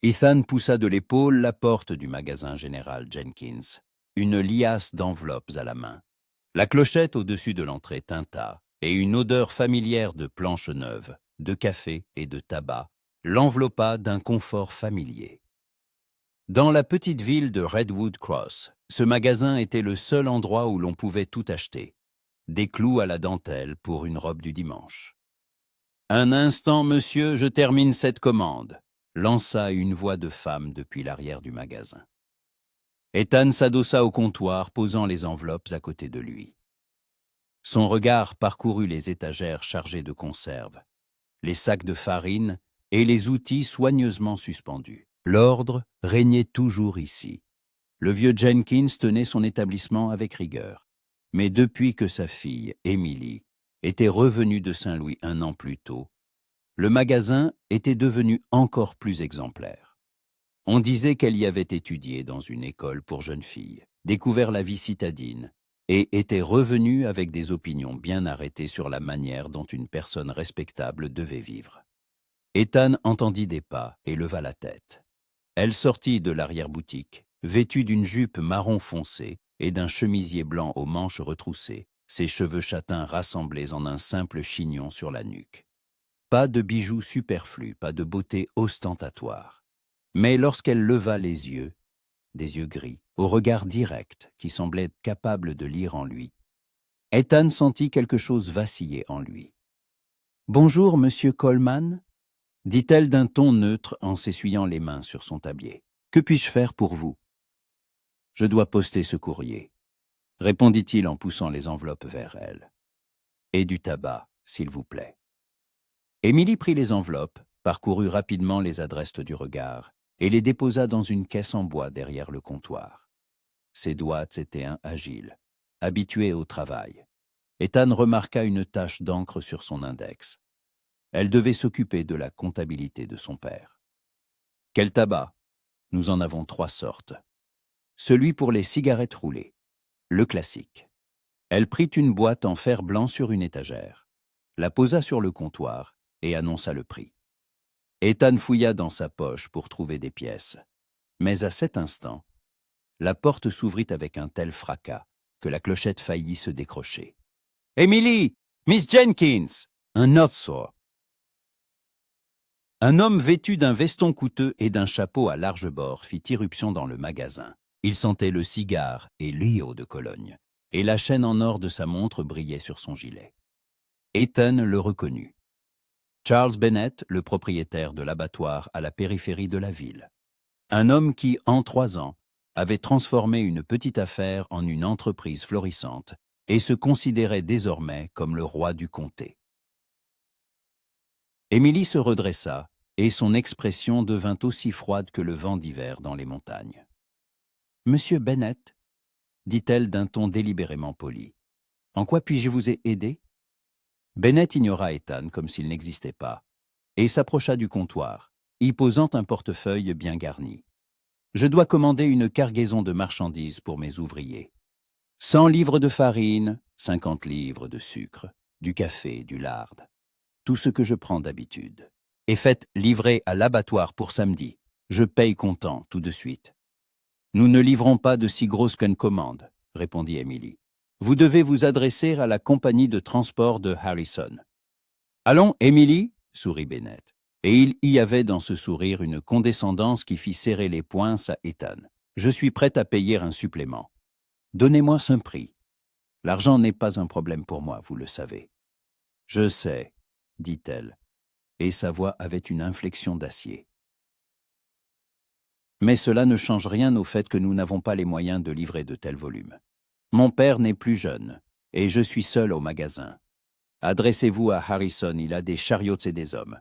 Ethan poussa de l'épaule la porte du magasin général Jenkins, une liasse d'enveloppes à la main. La clochette au-dessus de l'entrée tinta, et une odeur familière de planches neuves, de café et de tabac l'enveloppa d'un confort familier. Dans la petite ville de Redwood Cross, ce magasin était le seul endroit où l'on pouvait tout acheter. Des clous à la dentelle pour une robe du dimanche. « Un instant, monsieur, je termine cette commande », lança une voix de femme depuis l'arrière du magasin. Ethan s'adossa au comptoir, posant les enveloppes à côté de lui. Son regard parcourut les étagères chargées de conserves, les sacs de farine et les outils soigneusement suspendus. L'ordre régnait toujours ici. Le vieux Jenkins tenait son établissement avec rigueur. Mais depuis que sa fille, Emily, était revenue de Saint-Louis un an plus tôt, le magasin était devenu encore plus exemplaire. On disait qu'elle y avait étudié dans une école pour jeunes filles, découvert la vie citadine, et était revenue avec des opinions bien arrêtées sur la manière dont une personne respectable devait vivre. Ethan entendit des pas et leva la tête. Elle sortit de l'arrière-boutique, vêtue d'une jupe marron foncé et d'un chemisier blanc aux manches retroussées, ses cheveux châtains rassemblés en un simple chignon sur la nuque. Pas de bijoux superflus, pas de beauté ostentatoire. Mais lorsqu'elle leva les yeux, des yeux gris, au regard direct qui semblait capable de lire en lui, Ethan sentit quelque chose vaciller en lui. « Bonjour, monsieur Coleman ?» dit-elle d'un ton neutre en s'essuyant les mains sur son tablier. « Que puis-je faire pour vous ?»« Je dois poster ce courrier, » répondit-il en poussant les enveloppes vers elle. « Et du tabac, s'il vous plaît. » Émilie prit les enveloppes, parcourut rapidement les adresses du regard et les déposa dans une caisse en bois derrière le comptoir. Ses doigts étaient agiles, habitués au travail. Ethan remarqua une tache d'encre sur son index. Elle devait s'occuper de la comptabilité de son père. « Quel tabac ? Nous en avons 3 sortes. Celui pour les cigarettes roulées, le classique. » Elle prit une boîte en fer blanc sur une étagère, la posa sur le comptoir et annonça le prix. Ethan fouilla dans sa poche pour trouver des pièces. Mais à cet instant, la porte s'ouvrit avec un tel fracas que la clochette faillit se décrocher. « Emily! Miss Jenkins !» Un autre sort. Un homme vêtu d'un veston coûteux et d'un chapeau à large bord fit irruption dans le magasin. Il sentait le cigare et l'eau de Cologne, et la chaîne en or de sa montre brillait sur son gilet. Ethan le reconnut. Charles Bennett, le propriétaire de l'abattoir à la périphérie de la ville. Un homme qui, en 3 ans, avait transformé une petite affaire en une entreprise florissante et se considérait désormais comme le roi du comté. Émilie se redressa et son expression devint aussi froide que le vent d'hiver dans les montagnes. « Monsieur Bennett » dit-elle d'un ton délibérément poli. « En quoi puis-je vous aider ?» Bennett ignora Ethan comme s'il n'existait pas et s'approcha du comptoir, y posant un portefeuille bien garni. « Je dois commander une cargaison de marchandises pour mes ouvriers. 100 livres de farine, 50 livres de sucre, du café, du lard. Tout ce que je prends d'habitude. Et faites livrer à l'abattoir pour samedi. Je paye comptant tout de suite. » « Nous ne livrons pas de si grosses qu'une commande, » répondit Emily. « Vous devez vous adresser à la compagnie de transport de Harrison. »« Allons, Emily » sourit Bennett. Et il y avait dans ce sourire une condescendance qui fit serrer les poings à Ethan. « Je suis prête à payer un supplément. Donnez-moi ce prix. L'argent n'est pas un problème pour moi, vous le savez. »« Je sais, » dit-elle, et sa voix avait une inflexion d'acier. Mais cela ne change rien au fait que nous n'avons pas les moyens de livrer de tels volumes. Mon père n'est plus jeune, et je suis seul au magasin. Adressez-vous à Harrison, il a des chariots et des hommes. »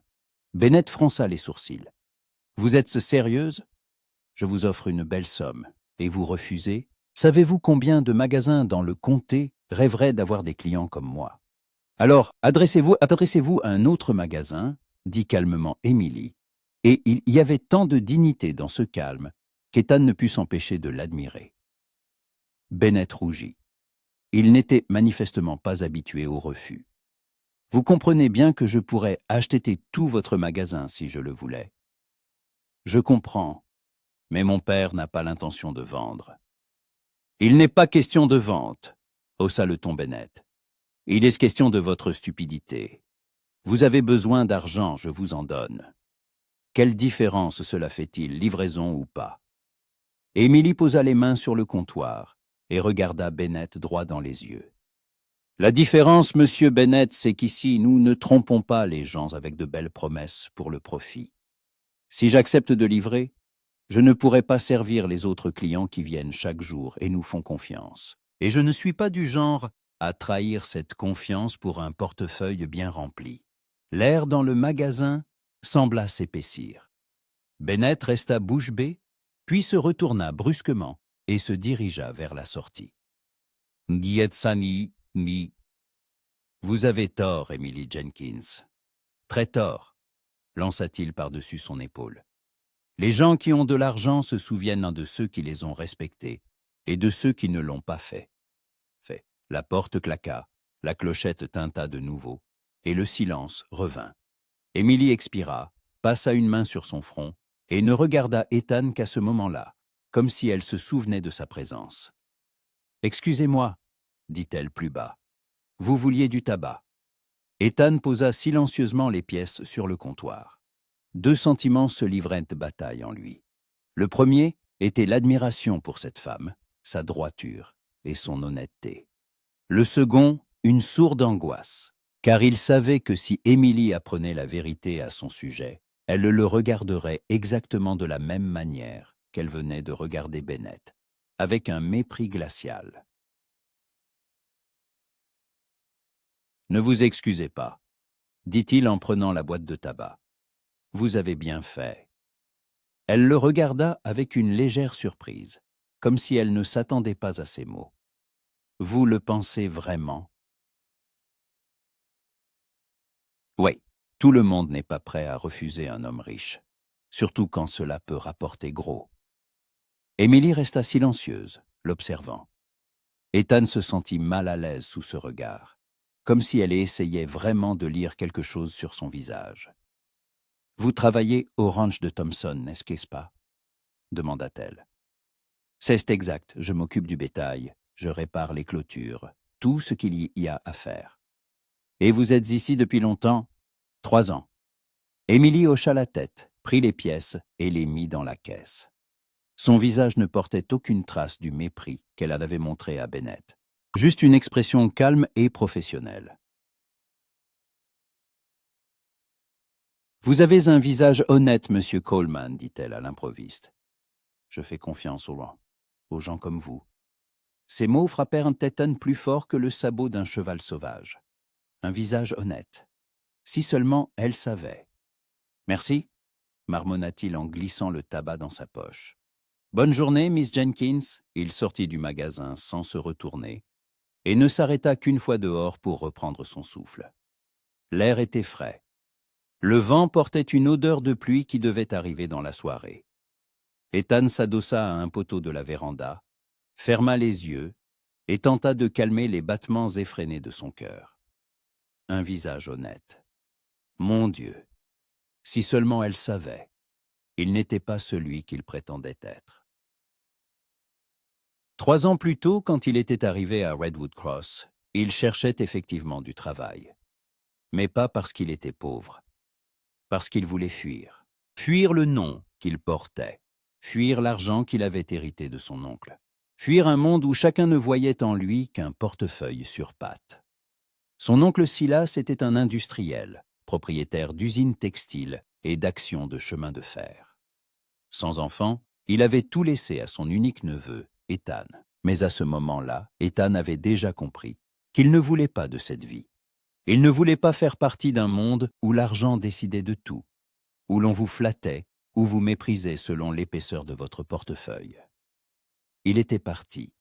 Bennett fronça les sourcils. « Vous êtes sérieuse ? Je vous offre une belle somme, et vous refusez ? Savez-vous combien de magasins dans le comté rêveraient d'avoir des clients comme moi ? Alors, adressez-vous à un autre magasin, » dit calmement Emily. Et il y avait tant de dignité dans ce calme qu'Ethan ne put s'empêcher de l'admirer. Bennett rougit. Il n'était manifestement pas habitué au refus. « Vous comprenez bien que je pourrais acheter tout votre magasin si je le voulais. » Je comprends, mais mon père n'a pas l'intention de vendre. Il n'est pas question de vente, haussa le ton Bennett. Il est question de votre stupidité. Vous avez besoin d'argent, je vous en donne. Quelle différence cela fait-il, livraison ou pas? Émilie posa les mains sur le comptoir et regarda Bennett droit dans les yeux. La différence, monsieur Bennett, c'est qu'ici, nous ne trompons pas les gens avec de belles promesses pour le profit. Si j'accepte de livrer, je ne pourrai pas servir les autres clients qui viennent chaque jour et nous font confiance. Et je ne suis pas du genre à trahir cette confiance pour un portefeuille bien rempli. L'air dans le magasin sembla s'épaissir. Bennett resta bouche bée, puis se retourna brusquement et se dirigea vers la sortie. « Dietsani, ni. Vous avez tort, Emily Jenkins. Très tort, lança-t-il par-dessus son épaule. Les gens qui ont de l'argent se souviennent de ceux qui les ont respectés et de ceux qui ne l'ont pas fait. La porte claqua, la clochette tinta de nouveau, et le silence revint. Émilie expira, passa une main sur son front et ne regarda Ethan qu'à ce moment-là, comme si elle se souvenait de sa présence. « Excusez-moi, dit-elle plus bas. Vous vouliez du tabac. » Ethan posa silencieusement les pièces sur le comptoir. Deux sentiments se livraient bataille en lui. Le premier était l'admiration pour cette femme, sa droiture et son honnêteté. Le second, une sourde angoisse, car il savait que si Émilie apprenait la vérité à son sujet, elle le regarderait exactement de la même manière qu'elle venait de regarder Bennett, avec un mépris glacial. « Ne vous excusez pas, » dit-il en prenant la boîte de tabac. « Vous avez bien fait. » Elle le regarda avec une légère surprise, comme si elle ne s'attendait pas à ces mots. « Vous le pensez vraiment ? » Oui, tout le monde n'est pas prêt à refuser un homme riche, surtout quand cela peut rapporter gros. Émilie resta silencieuse, l'observant. Ethan se sentit mal à l'aise sous ce regard, comme si elle essayait vraiment de lire quelque chose sur son visage. « Vous travaillez au ranch de Thompson, n'est-ce pas ?» demanda-t-elle. « C'est exact, je m'occupe du bétail, je répare les clôtures, tout ce qu'il y a à faire. » « Et vous êtes ici depuis longtemps ? » « 3 ans. » Émilie hocha la tête, prit les pièces et les mit dans la caisse. Son visage ne portait aucune trace du mépris qu'elle avait montré à Bennett, juste une expression calme et professionnelle. « Vous avez un visage honnête, monsieur Coleman, dit-elle à l'improviste. Je fais confiance aux gens comme vous. » Ces mots frappèrent Ethan plus fort que le sabot d'un cheval sauvage. Un visage honnête. Si seulement elle savait. « Merci, » marmonna-t-il en glissant le tabac dans sa poche. « Bonne journée, Miss Jenkins. » Il sortit du magasin sans se retourner et ne s'arrêta qu'une fois dehors pour reprendre son souffle. L'air était frais. Le vent portait une odeur de pluie qui devait arriver dans la soirée. Ethan s'adossa à un poteau de la véranda, ferma les yeux et tenta de calmer les battements effrénés de son cœur. Un visage honnête. Mon Dieu! Si seulement elle savait, il n'était pas celui qu'il prétendait être. 3 ans plus tôt, quand il était arrivé à Redwood Cross, il cherchait effectivement du travail. Mais pas parce qu'il était pauvre. Parce qu'il voulait fuir. Fuir le nom qu'il portait. Fuir l'argent qu'il avait hérité de son oncle. Fuir un monde où chacun ne voyait en lui qu'un portefeuille sur pattes. Son oncle Silas était un industriel, propriétaire d'usines textiles et d'actions de chemin de fer. Sans enfant, il avait tout laissé à son unique neveu, Ethan. Mais à ce moment-là, Ethan avait déjà compris qu'il ne voulait pas de cette vie. Il ne voulait pas faire partie d'un monde où l'argent décidait de tout, où l'on vous flattait, ou vous méprisait selon l'épaisseur de votre portefeuille. Il était parti.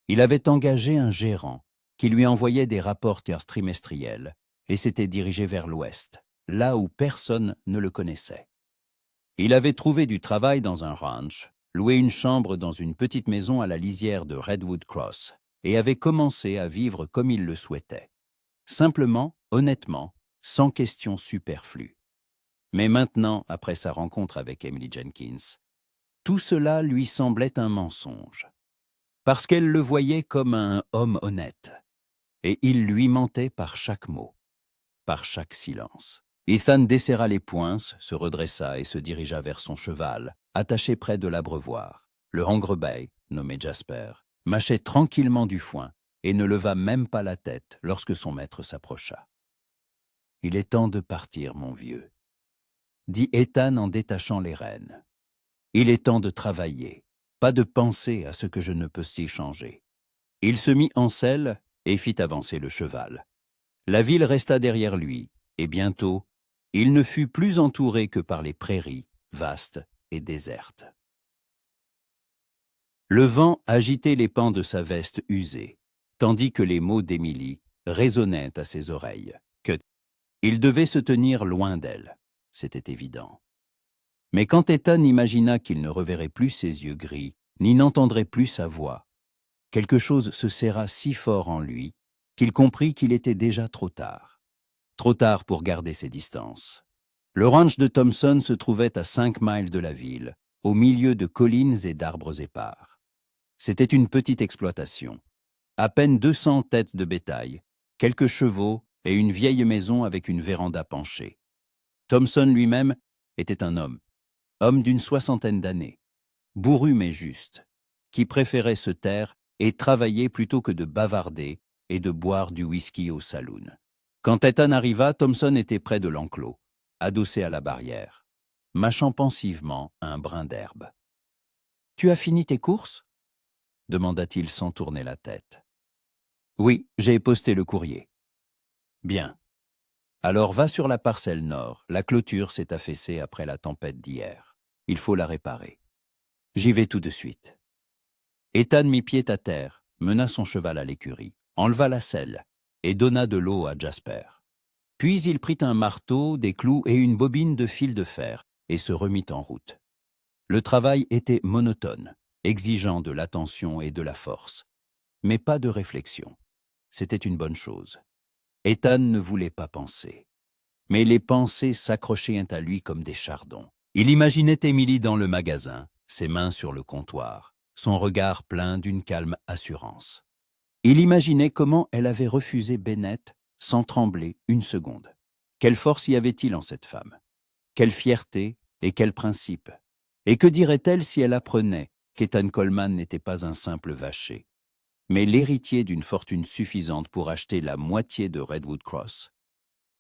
Il avait engagé un gérant qui lui envoyait des rapports trimestriels et s'était dirigé vers l'ouest, là où personne ne le connaissait. Il avait trouvé du travail dans un ranch, loué une chambre dans une petite maison à la lisière de Redwood Cross et avait commencé à vivre comme il le souhaitait. Simplement, honnêtement, sans questions superflues. Mais maintenant, après sa rencontre avec Emily Jenkins, tout cela lui semblait un mensonge. Parce qu'elle le voyait comme un homme honnête. Et il lui mentait par chaque mot, par chaque silence. Ethan desserra les poings, se redressa et se dirigea vers son cheval, attaché près de l'abreuvoir. Le Hangrebei, nommé Jasper, mâchait tranquillement du foin et ne leva même pas la tête lorsque son maître s'approcha. « Il est temps de partir, mon vieux, » dit Ethan en détachant les rênes. « Il est temps de travailler, pas de penser à ce que je ne peux y changer. » Il se mit en selle et fit avancer le cheval. La ville resta derrière lui, et bientôt, il ne fut plus entouré que par les prairies, vastes et désertes. Le vent agitait les pans de sa veste usée, tandis que les mots d'Émilie résonnaient à ses oreilles. Il devait se tenir loin d'elle, c'était évident. Mais quand Ethan imagina qu'il ne reverrait plus ses yeux gris, ni n'entendrait plus sa voix, quelque chose se serra si fort en lui qu'il comprit qu'il était déjà trop tard. Trop tard pour garder ses distances. Le ranch de Thompson se trouvait à 5 miles de la ville, au milieu de collines et d'arbres épars. C'était une petite exploitation. À peine 200 têtes de bétail, quelques chevaux et une vieille maison avec une véranda penchée. Thompson lui-même était un homme d'une 60aine d'années, bourru mais juste, qui préférait se taire et travailler plutôt que de bavarder et de boire du whisky au saloon. Quand Ethan arriva, Thompson était près de l'enclos, adossé à la barrière, mâchant pensivement un brin d'herbe. « Tu as fini tes courses » demanda-t-il sans tourner la tête. « Oui, j'ai posté le courrier. »« Bien. Alors va sur la parcelle nord, la clôture s'est affaissée après la tempête d'hier. Il faut la réparer. J'y vais tout de suite. » Ethan mit pied à terre, mena son cheval à l'écurie, enleva la selle et donna de l'eau à Jasper. Puis il prit un marteau, des clous et une bobine de fil de fer et se remit en route. Le travail était monotone, exigeant de l'attention et de la force, mais pas de réflexion. C'était une bonne chose. Ethan ne voulait pas penser. Mais les pensées s'accrochaient à lui comme des chardons. Il imaginait Émilie dans le magasin, ses mains sur le comptoir, son regard plein d'une calme assurance. Il imaginait comment elle avait refusé Bennett sans trembler une seconde. Quelle force y avait-il en cette femme? Quelle fierté et quel principe? Et que dirait-elle si elle apprenait qu'Ethan Coleman n'était pas un simple vacher, mais l'héritier d'une fortune suffisante pour acheter la moitié de Redwood Cross?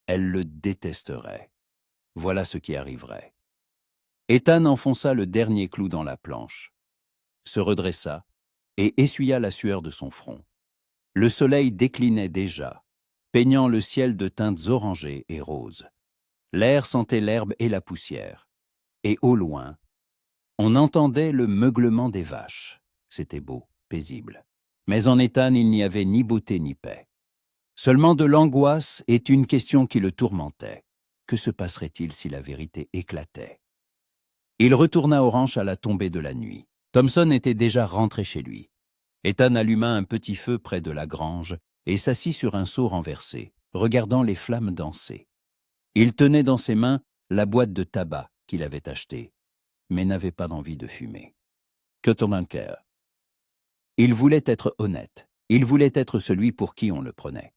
Elle le détesterait. Voilà ce qui arriverait. Ethan enfonça le dernier clou dans la planche, se redressa et essuya la sueur de son front. Le soleil déclinait déjà, peignant le ciel de teintes orangées et roses. L'air sentait l'herbe et la poussière. Et au loin, on entendait le meuglement des vaches. C'était beau, paisible. Mais en Ethan, il n'y avait ni beauté ni paix. Seulement de l'angoisse et une question qui le tourmentait. Que se passerait-il si la vérité éclatait? Il retourna au ranch à la tombée de la nuit. Thompson était déjà rentré chez lui. Ethan alluma un petit feu près de la grange et s'assit sur un seau renversé, regardant les flammes danser. Il tenait dans ses mains la boîte de tabac qu'il avait achetée, mais n'avait pas d'envie de fumer. Cuttermanker. Il voulait être honnête, il voulait être celui pour qui on le prenait.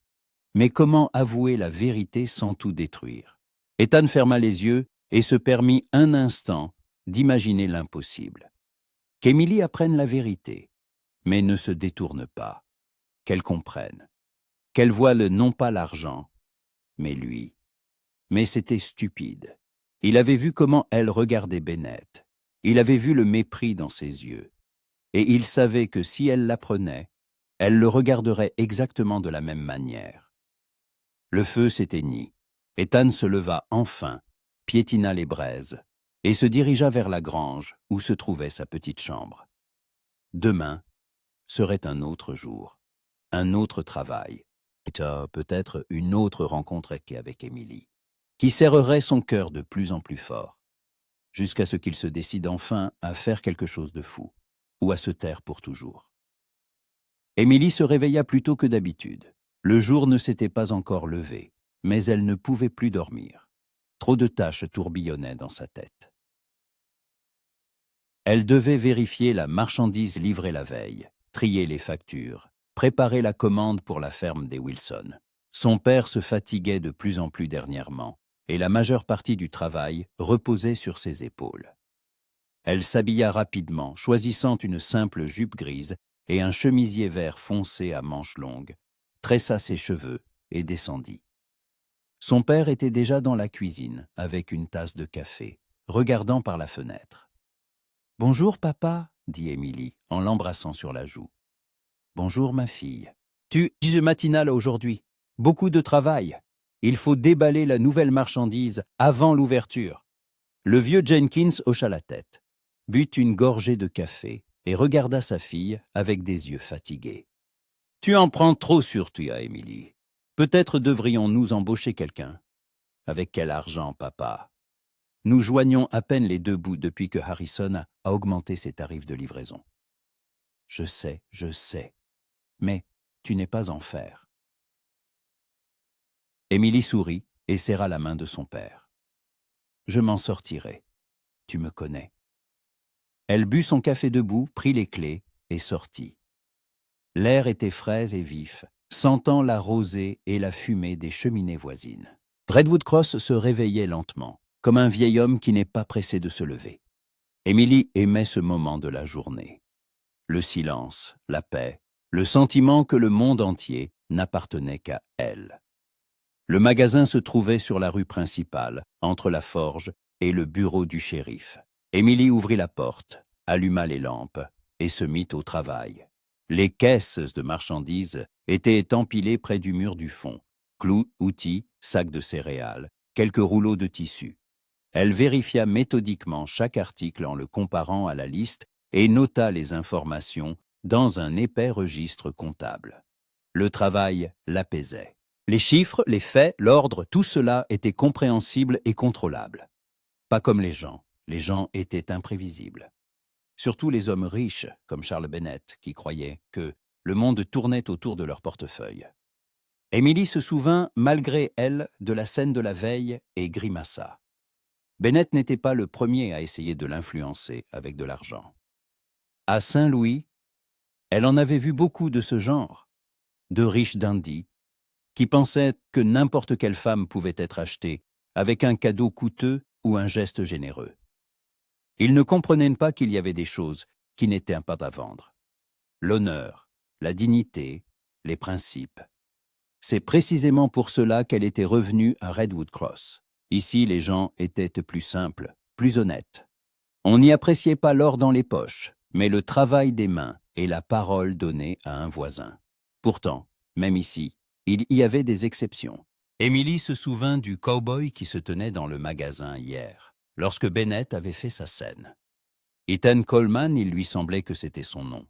Mais comment avouer la vérité sans tout détruire? Ethan ferma les yeux et se permit un instant d'imaginer l'impossible. Qu'Émilie apprenne la vérité, mais ne se détourne pas, qu'elle comprenne, qu'elle voie non pas l'argent, mais lui. Mais c'était stupide. Il avait vu comment elle regardait Bennett. Il avait vu le mépris dans ses yeux. Et il savait que si elle l'apprenait, elle le regarderait exactement de la même manière. Le feu s'éteignit. Ethan se leva enfin, piétina les braises, et se dirigea vers la grange où se trouvait sa petite chambre. Demain serait un autre jour, un autre travail, et peut-être une autre rencontre qu'avec Émilie, qui serrerait son cœur de plus en plus fort, jusqu'à ce qu'il se décide enfin à faire quelque chose de fou, ou à se taire pour toujours. Émilie se réveilla plus tôt que d'habitude. Le jour ne s'était pas encore levé, mais elle ne pouvait plus dormir. Trop de tâches tourbillonnaient dans sa tête. Elle devait vérifier la marchandise livrée la veille, trier les factures, préparer la commande pour la ferme des Wilson. Son père se fatiguait de plus en plus dernièrement, et la majeure partie du travail reposait sur ses épaules. Elle s'habilla rapidement, choisissant une simple jupe grise et un chemisier vert foncé à manches longues, tressa ses cheveux et descendit. Son père était déjà dans la cuisine, avec une tasse de café, regardant par la fenêtre. « Bonjour, papa, » dit Émilie, en l'embrassant sur la joue. « Bonjour, ma fille. Tu es matinale aujourd'hui. Beaucoup de travail. Il faut déballer la nouvelle marchandise avant l'ouverture. » Le vieux Jenkins hocha la tête, but une gorgée de café et regarda sa fille avec des yeux fatigués. « Tu en prends trop sur toi, Émilie. Peut-être devrions-nous embaucher quelqu'un. »« Avec quel argent, papa ? Nous joignons à peine les deux bouts depuis que Harrison a augmenté ses tarifs de livraison. »« Je sais. Mais tu n'es pas en fer. » Émilie sourit et serra la main de son père. « Je m'en sortirai. Tu me connais. » Elle but son café debout, prit les clés et sortit. L'air était frais et vif, sentant la rosée et la fumée des cheminées voisines. Redwood Cross se réveillait lentement, comme un vieil homme qui n'est pas pressé de se lever. Émilie aimait ce moment de la journée. Le silence, la paix, le sentiment que le monde entier n'appartenait qu'à elle. Le magasin se trouvait sur la rue principale, entre la forge et le bureau du shérif. Émilie ouvrit la porte, alluma les lampes et se mit au travail. Les caisses de marchandises étaient empilées près du mur du fond. Clous, outils, sacs de céréales, quelques rouleaux de tissu. Elle vérifia méthodiquement chaque article en le comparant à la liste et nota les informations dans un épais registre comptable. Le travail l'apaisait. Les chiffres, les faits, l'ordre, tout cela était compréhensible et contrôlable. Pas comme les gens étaient imprévisibles. Surtout les hommes riches, comme Charles Bennett, qui croyaient que le monde tournait autour de leur portefeuille. Émilie se souvint, malgré elle, de la scène de la veille et grimaça. Bennett n'était pas le premier à essayer de l'influencer avec de l'argent. À Saint-Louis, elle en avait vu beaucoup de ce genre, de riches dandies, qui pensaient que n'importe quelle femme pouvait être achetée avec un cadeau coûteux ou un geste généreux. Ils ne comprenaient pas qu'il y avait des choses qui n'étaient pas à vendre. L'honneur, la dignité, les principes. C'est précisément pour cela qu'elle était revenue à Redwood Cross. Ici, les gens étaient plus simples, plus honnêtes. On n'y appréciait pas l'or dans les poches, mais le travail des mains et la parole donnée à un voisin. Pourtant, même ici, il y avait des exceptions. Émilie se souvint du cow-boy qui se tenait dans le magasin hier, lorsque Bennett avait fait sa scène. Ethan Coleman, il lui semblait que c'était son nom.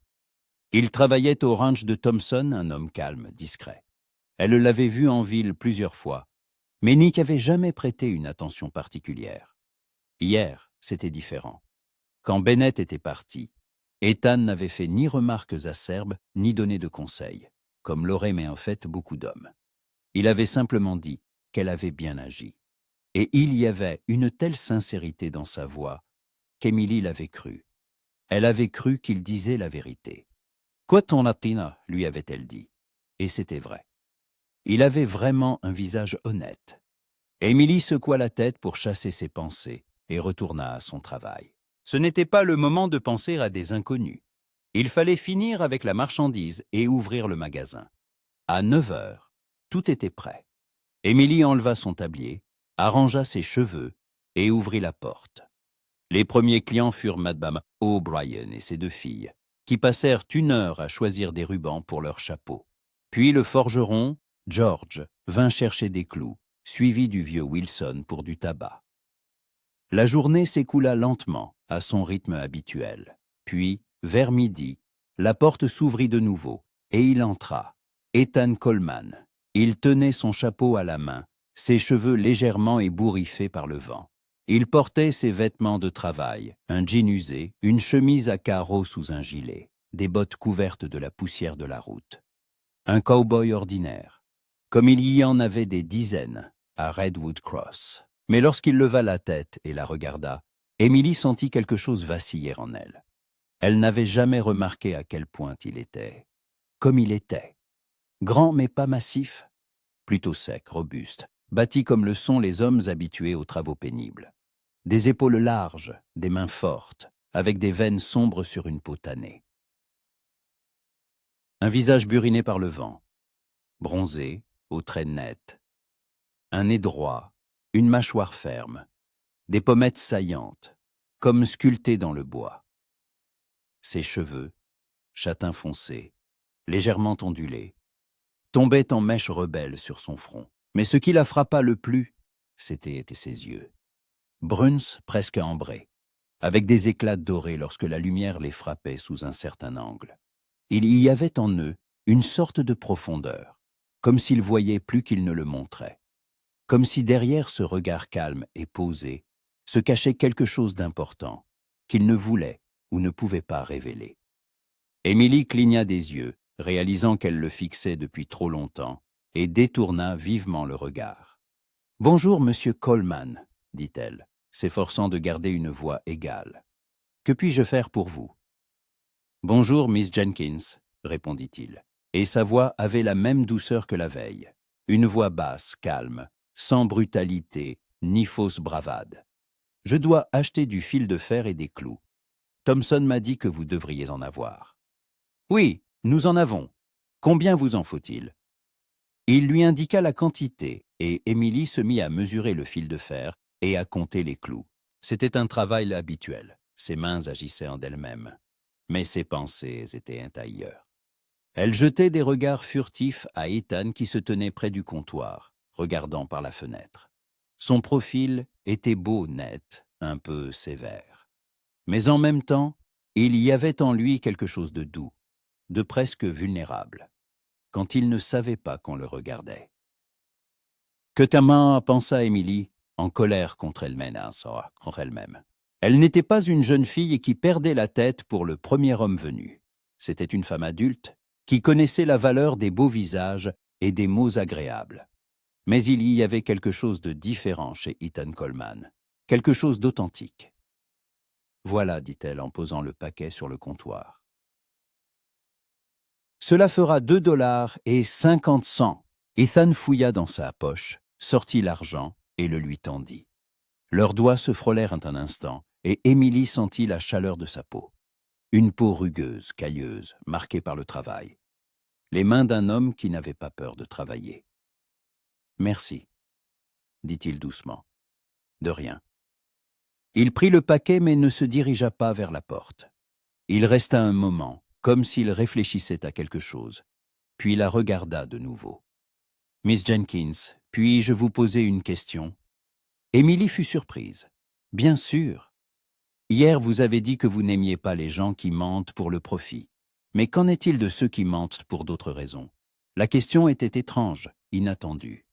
Il travaillait au ranch de Thompson, un homme calme, discret. Elle l'avait vu en ville plusieurs fois, mais n'y avait jamais prêté une attention particulière. Hier, c'était différent. Quand Bennett était parti, Ethan n'avait fait ni remarques acerbes, ni donné de conseils, comme l'auraient en fait beaucoup d'hommes. Il avait simplement dit qu'elle avait bien agi. Et il y avait une telle sincérité dans sa voix qu'Émilie l'avait cru. Elle avait cru qu'il disait la vérité. « Quoi ton latina ?» lui avait-elle dit. Et c'était vrai. Il avait vraiment un visage honnête. Émilie secoua la tête pour chasser ses pensées et retourna à son travail. Ce n'était pas le moment de penser à des inconnus. Il fallait finir avec la marchandise et ouvrir le magasin. À 9 heures, tout était prêt. Émilie enleva son tablier, arrangea ses cheveux et ouvrit la porte. Les premiers clients furent Madame O'Brien et ses deux filles, qui passèrent 1 heure à choisir des rubans pour leurs chapeaux. Puis le forgeron, George, vint chercher des clous, suivi du vieux Wilson pour du tabac. La journée s'écoula lentement, à son rythme habituel. Puis, vers midi, la porte s'ouvrit de nouveau, et il entra, Ethan Coleman. Il tenait son chapeau à la main, ses cheveux légèrement ébouriffés par le vent. Il portait ses vêtements de travail, un jean usé, une chemise à carreaux sous un gilet, des bottes couvertes de la poussière de la route. Un cow-boy ordinaire, comme il y en avait des dizaines à Redwood Cross. Mais lorsqu'il leva la tête et la regarda, Émilie sentit quelque chose vaciller en elle. Elle n'avait jamais remarqué à quel point il était comme il était. Grand mais pas massif, plutôt sec, robuste, bâti comme le sont les hommes habitués aux travaux pénibles. Des épaules larges, des mains fortes, avec des veines sombres sur une peau tannée. Un visage buriné par le vent, bronzé, aux traits nets. Un nez droit, une mâchoire ferme, des pommettes saillantes, comme sculptées dans le bois. Ses cheveux, châtain foncé, légèrement ondulés, tombaient en mèches rebelles sur son front. Mais ce qui la frappa le plus, c'était ses yeux. Bruns presque ambrés, avec des éclats dorés lorsque la lumière les frappait sous un certain angle. Il y avait en eux une sorte de profondeur, comme s'il voyait plus qu'il ne le montrait, comme si derrière ce regard calme et posé se cachait quelque chose d'important, qu'il ne voulait ou ne pouvait pas révéler. Émilie cligna des yeux, réalisant qu'elle le fixait depuis trop longtemps, et détourna vivement le regard. « Bonjour, monsieur Coleman, » dit-elle, s'efforçant de garder une voix égale. « Que puis-je faire pour vous ?»« Bonjour, Miss Jenkins, » répondit-il, et sa voix avait la même douceur que la veille. Une voix basse, calme, sans brutalité, ni fausse bravade. « Je dois acheter du fil de fer et des clous. Thomson m'a dit que vous devriez en avoir. »« Oui, nous en avons. Combien vous en faut-il » Il lui indiqua la quantité, et Émilie se mit à mesurer le fil de fer et à compter les clous. C'était un travail habituel. Ses mains agissaient en d'elles-mêmes. Mais ses pensées étaient ailleurs. Elle jetait des regards furtifs à Ethan qui se tenait près du comptoir, regardant par la fenêtre. Son profil était beau, net, un peu sévère. Mais en même temps, il y avait en lui quelque chose de doux, de presque vulnérable, quand il ne savait pas qu'on le regardait. Que ta main, pensa Émilie, en colère contre elle-même. Elle n'était pas une jeune fille qui perdait la tête pour le premier homme venu. C'était une femme adulte qui connaissait la valeur des beaux visages et des mots agréables. Mais il y avait quelque chose de différent chez Ethan Coleman, quelque chose d'authentique. « Voilà, dit-elle en posant le paquet sur le comptoir. « Cela fera 2,50 $. Ethan fouilla dans sa poche, sortit l'argent et le lui tendit. Leurs doigts se frôlèrent un instant, et Émilie sentit la chaleur de sa peau. Une peau rugueuse, cailleuse, marquée par le travail. Les mains d'un homme qui n'avait pas peur de travailler. « Merci, » dit-il doucement. « De rien. » Il prit le paquet mais ne se dirigea pas vers la porte. Il resta un moment, comme s'il réfléchissait à quelque chose, puis la regarda de nouveau. « Miss Jenkins, puis-je vous poser une question ?» Émilie fut surprise. « Bien sûr. Hier, vous avez dit que vous n'aimiez pas les gens qui mentent pour le profit. Mais qu'en est-il de ceux qui mentent pour d'autres raisons ?» La question était étrange, inattendue.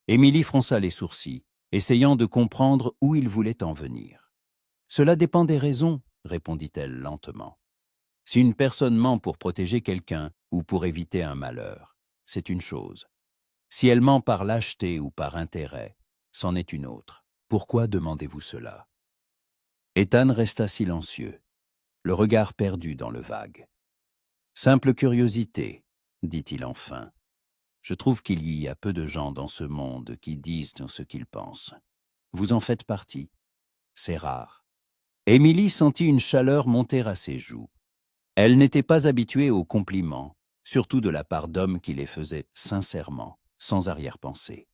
Émilie fronça les sourcils, essayant de comprendre où il voulait en venir. « Cela dépend des raisons, » répondit-elle lentement. « Si une personne ment pour protéger quelqu'un ou pour éviter un malheur, c'est une chose. Si elle ment par lâcheté ou par intérêt, c'en est une autre. Pourquoi demandez-vous cela ?» Ethan resta silencieux, le regard perdu dans le vague. « Simple curiosité, » dit-il enfin. « Je trouve qu'il y a peu de gens dans ce monde qui disent ce qu'ils pensent. Vous en faites partie. C'est rare. » Émilie sentit une chaleur monter à ses joues. Elle n'était pas habituée aux compliments, surtout de la part d'hommes qui les faisaient sincèrement, sans arrière-pensée.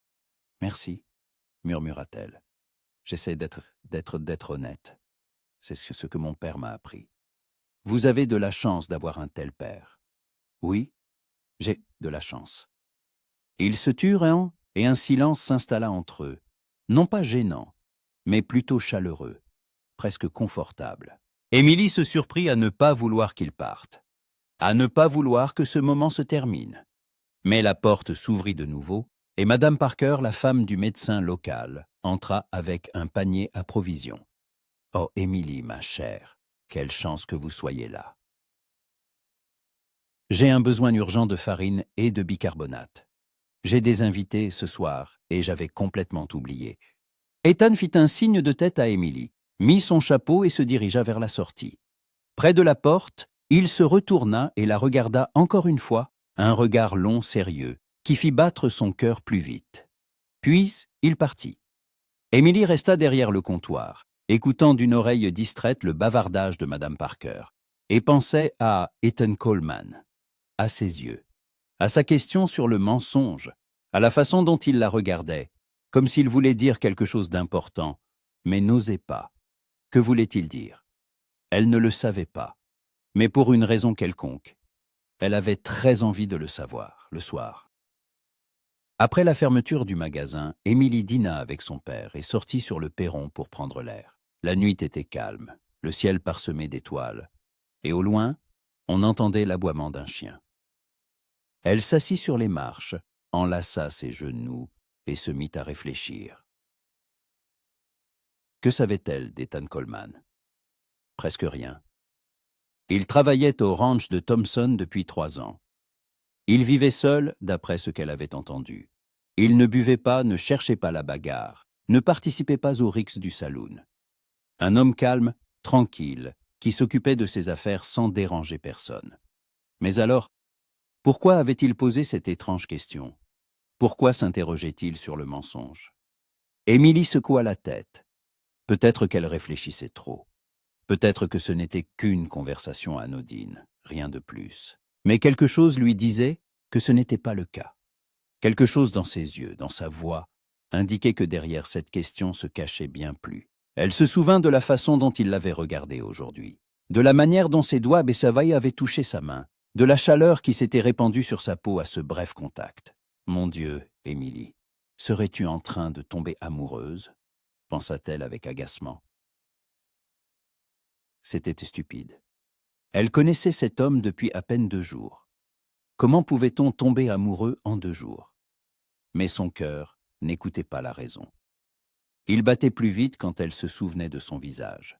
« Merci, » murmura-t-elle. « J'essaie d'être honnête. C'est ce que mon père m'a appris. Vous avez de la chance d'avoir un tel père. » « Oui, j'ai de la chance. » Ils se turent et un silence s'installa entre eux, non pas gênant, mais plutôt chaleureux, presque confortable. Émilie se surprit à ne pas vouloir qu'il parte, à ne pas vouloir que ce moment se termine. Mais la porte s'ouvrit de nouveau, et Madame Parker, la femme du médecin local, entra avec un panier à provisions. « Oh, Émilie, ma chère, quelle chance que vous soyez là. J'ai un besoin urgent de farine et de bicarbonate. J'ai des invités ce soir et j'avais complètement oublié. Ethan fit un signe de tête à Emily, mit son chapeau et se dirigea vers la sortie. Près de la porte, il se retourna et la regarda encore une fois, un regard long, sérieux, qui fit battre son cœur plus vite. Puis, il partit. Emily resta derrière le comptoir, écoutant d'une oreille distraite le bavardage de Madame Parker, et pensait à Ethan Coleman, à ses yeux, à sa question sur le mensonge, à la façon dont il la regardait, comme s'il voulait dire quelque chose d'important, mais n'osait pas. Que voulait-il dire? Elle ne le savait pas, mais pour une raison quelconque. Elle avait très envie de le savoir, le soir. Après la fermeture du magasin, Émilie dîna avec son père et sortit sur le perron pour prendre l'air. La nuit était calme, le ciel parsemé d'étoiles, et au loin, on entendait l'aboiement d'un chien. Elle s'assit sur les marches, enlaça ses genoux et se mit à réfléchir. Que savait-elle d'Ethan Coleman? Presque rien. Il travaillait au ranch de Thompson depuis 3 ans. Il vivait seul, d'après ce qu'elle avait entendu. Il ne buvait pas, ne cherchait pas la bagarre, ne participait pas aux rixes du saloon. Un homme calme, tranquille, qui s'occupait de ses affaires sans déranger personne. Mais alors, pourquoi avait-il posé cette étrange question? Pourquoi s'interrogeait-il sur le mensonge? Émilie secoua la tête. Peut-être qu'elle réfléchissait trop. Peut-être que ce n'était qu'une conversation anodine, rien de plus. Mais quelque chose lui disait que ce n'était pas le cas. Quelque chose dans ses yeux, dans sa voix, indiquait que derrière cette question se cachait bien plus. Elle se souvint de la façon dont il l'avait regardée aujourd'hui, de la manière dont ses doigts Bessavaï avaient touché sa main, de la chaleur qui s'était répandue sur sa peau à ce bref contact. « Mon Dieu, Émilie, serais-tu en train de tomber amoureuse ?» pensa-t-elle avec agacement. C'était stupide. Elle connaissait cet homme depuis à peine 2 jours. Comment pouvait-on tomber amoureux en 2 jours? Mais son cœur n'écoutait pas la raison. Il battait plus vite quand elle se souvenait de son visage.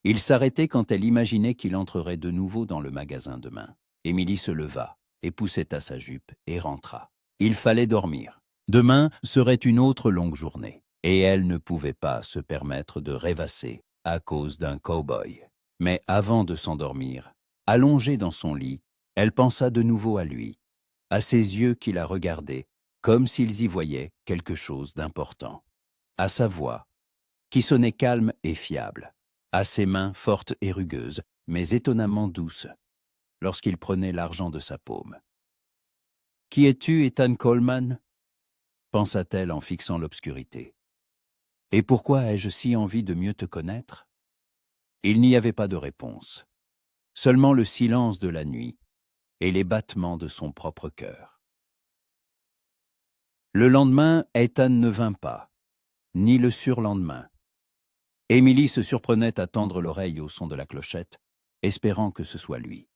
Il s'arrêtait quand elle imaginait qu'il entrerait de nouveau dans le magasin demain. Émilie se leva, épousseta sa jupe et rentra. Il fallait dormir. Demain serait une autre longue journée, et elle ne pouvait pas se permettre de rêvasser à cause d'un cow-boy. Mais avant de s'endormir, allongée dans son lit, elle pensa de nouveau à lui, à ses yeux qui la regardaient, comme s'ils y voyaient quelque chose d'important, à sa voix, qui sonnait calme et fiable, à ses mains fortes et rugueuses, mais étonnamment douces, lorsqu'il prenait l'argent de sa paume. « Qui es-tu, Ethan Coleman ?» pensa-t-elle en fixant l'obscurité. « Et pourquoi ai-je si envie de mieux te connaître ?» Il n'y avait pas de réponse, seulement le silence de la nuit et les battements de son propre cœur. Le lendemain, Ethan ne vint pas, ni le surlendemain. Émilie se surprenait à tendre l'oreille au son de la clochette, espérant que ce soit lui.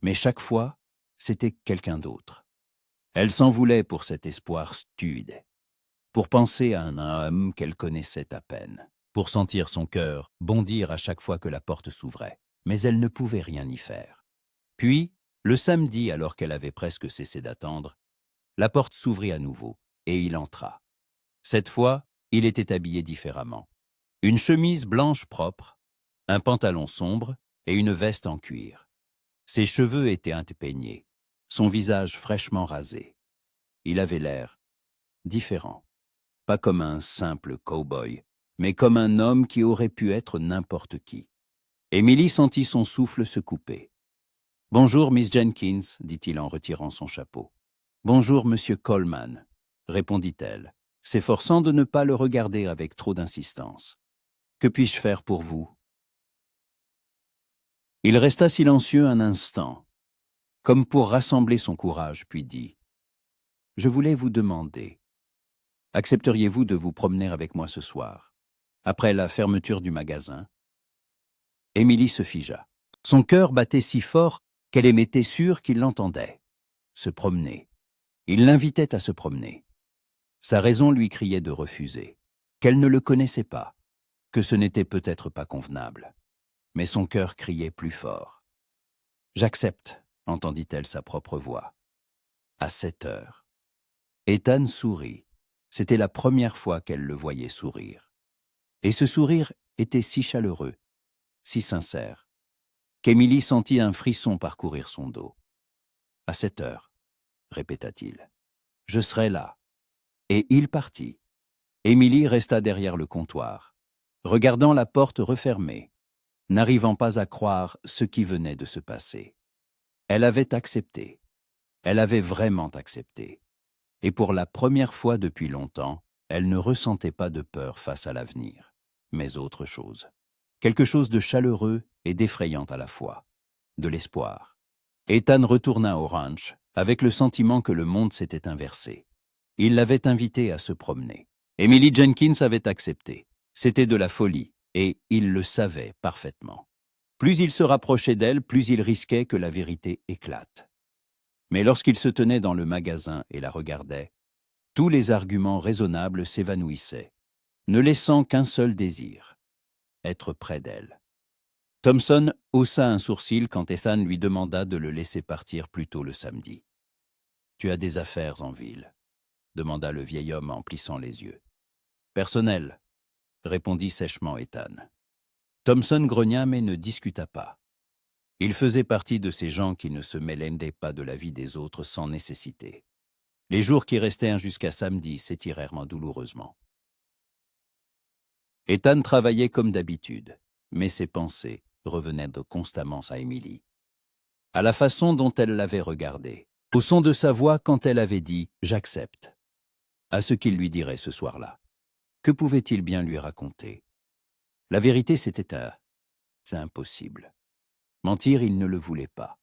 Mais chaque fois, c'était quelqu'un d'autre. Elle s'en voulait pour cet espoir stupide, pour penser à un homme qu'elle connaissait à peine, pour sentir son cœur bondir à chaque fois que la porte s'ouvrait. Mais elle ne pouvait rien y faire. Puis, le samedi, alors qu'elle avait presque cessé d'attendre, la porte s'ouvrit à nouveau, et il entra. Cette fois, il était habillé différemment. Une chemise blanche propre, un pantalon sombre et une veste en cuir. Ses cheveux étaient impeignés, son visage fraîchement rasé. Il avait l'air différent, pas comme un simple cow-boy, mais comme un homme qui aurait pu être n'importe qui. Émilie sentit son souffle se couper. « Bonjour, Miss Jenkins, » dit-il en retirant son chapeau. « Bonjour, Monsieur Coleman, » répondit-elle, s'efforçant de ne pas le regarder avec trop d'insistance. « Que puis-je faire pour vous ?» Il resta silencieux un instant, comme pour rassembler son courage, puis dit « Je voulais vous demander, accepteriez-vous de vous promener avec moi ce soir, après la fermeture du magasin ?» Émilie se figea. Son cœur battait si fort qu'elle était sûre qu'il l'entendait. Se promener. Il l'invitait à se promener. Sa raison lui criait de refuser, qu'elle ne le connaissait pas, que ce n'était peut-être pas convenable. Mais son cœur criait plus fort. « J'accepte », entendit-elle sa propre voix. À 7 heures. Ethan sourit. C'était la première fois qu'elle le voyait sourire. Et ce sourire était si chaleureux, si sincère, qu'Émilie sentit un frisson parcourir son dos. « À 7 heures, répéta-t-il. Je serai là. » Et il partit. Émilie resta derrière le comptoir, regardant la porte refermée, n'arrivant pas à croire ce qui venait de se passer. Elle avait accepté. Elle avait vraiment accepté. Et pour la première fois depuis longtemps, elle ne ressentait pas de peur face à l'avenir, mais autre chose. Quelque chose de chaleureux et d'effrayant à la fois. De l'espoir. Ethan retourna au ranch avec le sentiment que le monde s'était inversé. Il l'avait invitée à se promener. Emily Jenkins avait accepté. C'était de la folie, et il le savait parfaitement. Plus il se rapprochait d'elle, plus il risquait que la vérité éclate. Mais lorsqu'il se tenait dans le magasin et la regardait, tous les arguments raisonnables s'évanouissaient, ne laissant qu'un seul désir, être près d'elle. Thompson haussa un sourcil quand Ethan lui demanda de le laisser partir plus tôt le samedi. « Tu as des affaires en ville ?» demanda le vieil homme en plissant les yeux. « Personnel », répondit sèchement Ethan. Thompson grogna mais ne discuta pas. Il faisait partie de ces gens qui ne se mêlaient pas de la vie des autres sans nécessité. Les jours qui restèrent jusqu'à samedi s'étirèrent douloureusement. Ethan travaillait comme d'habitude, mais ses pensées revenaient constamment à Émilie. À la façon dont elle l'avait regardée, au son de sa voix quand elle avait dit « j'accepte », à ce qu'il lui dirait ce soir-là. Que pouvait-il bien lui raconter? La vérité, c'était c'est impossible. Mentir, il ne le voulait pas.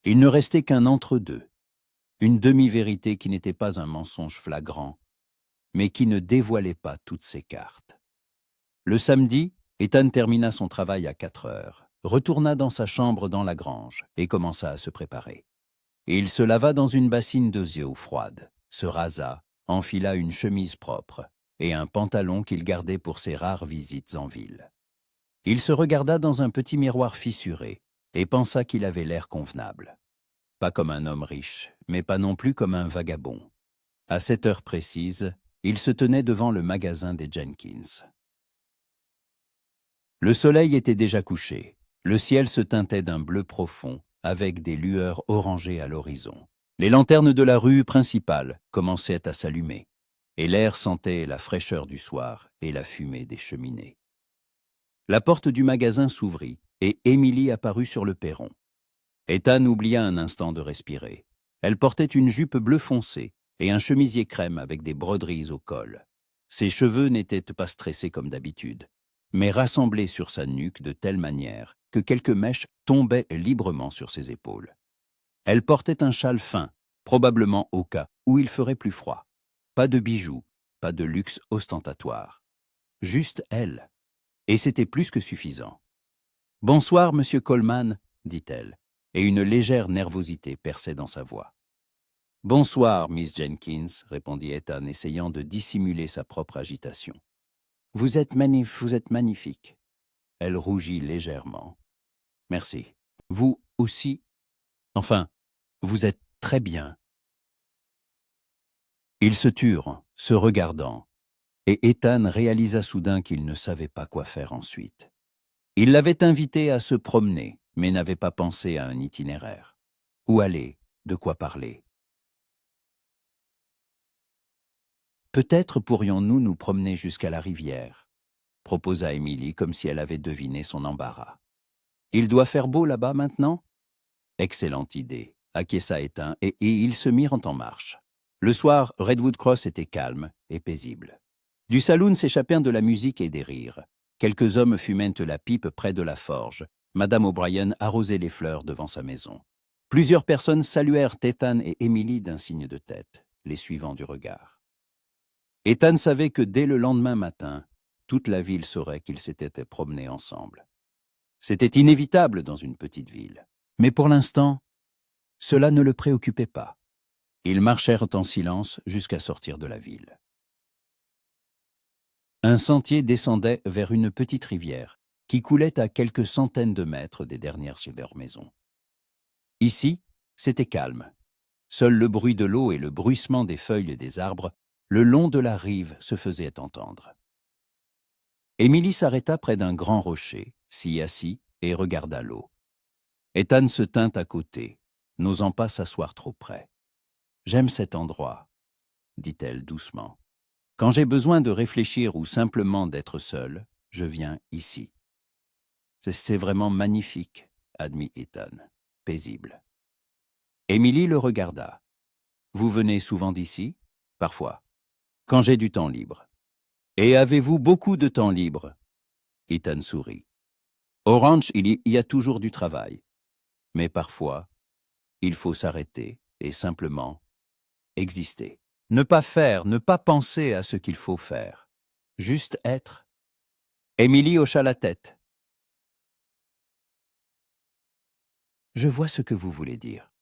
Il ne restait qu'un entre-deux, une demi-vérité qui n'était pas un mensonge flagrant, mais qui ne dévoilait pas toutes ses cartes. Le samedi, Ethan termina son travail à 4 heures, retourna dans sa chambre dans la grange et commença à se préparer. Il se lava dans une bassine d'eau froide, se rasa, enfila une chemise propre et un pantalon qu'il gardait pour ses rares visites en ville. Il se regarda dans un petit miroir fissuré et pensa qu'il avait l'air convenable. Pas comme un homme riche, mais pas non plus comme un vagabond. À 7 heures précises, il se tenait devant le magasin des Jenkins. Le soleil était déjà couché. Le ciel se teintait d'un bleu profond, avec des lueurs orangées à l'horizon. Les lanternes de la rue principale commençaient à s'allumer, et l'air sentait la fraîcheur du soir et la fumée des cheminées. La porte du magasin s'ouvrit, et Émilie apparut sur le perron. Ethan oublia un instant de respirer. Elle portait une jupe bleu foncé et un chemisier crème avec des broderies au col. Ses cheveux n'étaient pas stressés comme d'habitude, mais rassemblés sur sa nuque de telle manière que quelques mèches tombaient librement sur ses épaules. Elle portait un châle fin, probablement au cas où il ferait plus froid. Pas de bijoux, pas de luxe ostentatoire. Juste elle. Et c'était plus que suffisant. « Bonsoir, monsieur Coleman », dit-elle, et une légère nervosité perçait dans sa voix. « Bonsoir, Miss Jenkins », répondit Ethan, essayant de dissimuler sa propre agitation. « Vous êtes magnifique. » Elle rougit légèrement. « Merci. Vous aussi. Enfin, vous êtes très bien. » Ils se turent, se regardant, et Ethan réalisa soudain qu'il ne savait pas quoi faire ensuite. Il l'avait invité à se promener, mais n'avait pas pensé à un itinéraire. Où aller? De quoi parler? « Peut-être pourrions-nous nous promener jusqu'à la rivière », proposa Émilie comme si elle avait deviné son embarras. « Il doit faire beau là-bas maintenant ?» Excellente idée, acquiesça Ethan, et ils se mirent en marche. Le soir, Redwood Cross était calme et paisible. Du saloon s'échappèrent de la musique et des rires. Quelques hommes fumaient la pipe près de la forge. Madame O'Brien arrosait les fleurs devant sa maison. Plusieurs personnes saluèrent Ethan et Émilie d'un signe de tête, les suivant du regard. Ethan savait que dès le lendemain matin, toute la ville saurait qu'ils s'étaient promenés ensemble. C'était inévitable dans une petite ville. Mais pour l'instant, cela ne le préoccupait pas. Ils marchèrent en silence jusqu'à sortir de la ville. Un sentier descendait vers une petite rivière qui coulait à quelques centaines de mètres des dernières cybermaisons. Ici, c'était calme. Seul le bruit de l'eau et le bruissement des feuilles des arbres le long de la rive se faisaient entendre. Émilie s'arrêta près d'un grand rocher, s'y assit et regarda l'eau. Ethan se tint à côté, n'osant pas s'asseoir trop près. « J'aime cet endroit, » dit-elle doucement. « Quand j'ai besoin de réfléchir ou simplement d'être seule, je viens ici. » C'est vraiment magnifique, admit Ethan, paisible. Émilie le regarda. « Vous venez souvent d'ici ? » ?»« Parfois. Quand j'ai du temps libre. »« Et avez-vous beaucoup de temps libre ?» Ethan sourit. « Au ranch, il y a toujours du travail. Mais parfois, il faut s'arrêter et simplement exister. Ne pas faire, ne pas penser à ce qu'il faut faire. Juste être. » Émilie hocha la tête. « Je vois ce que vous voulez dire.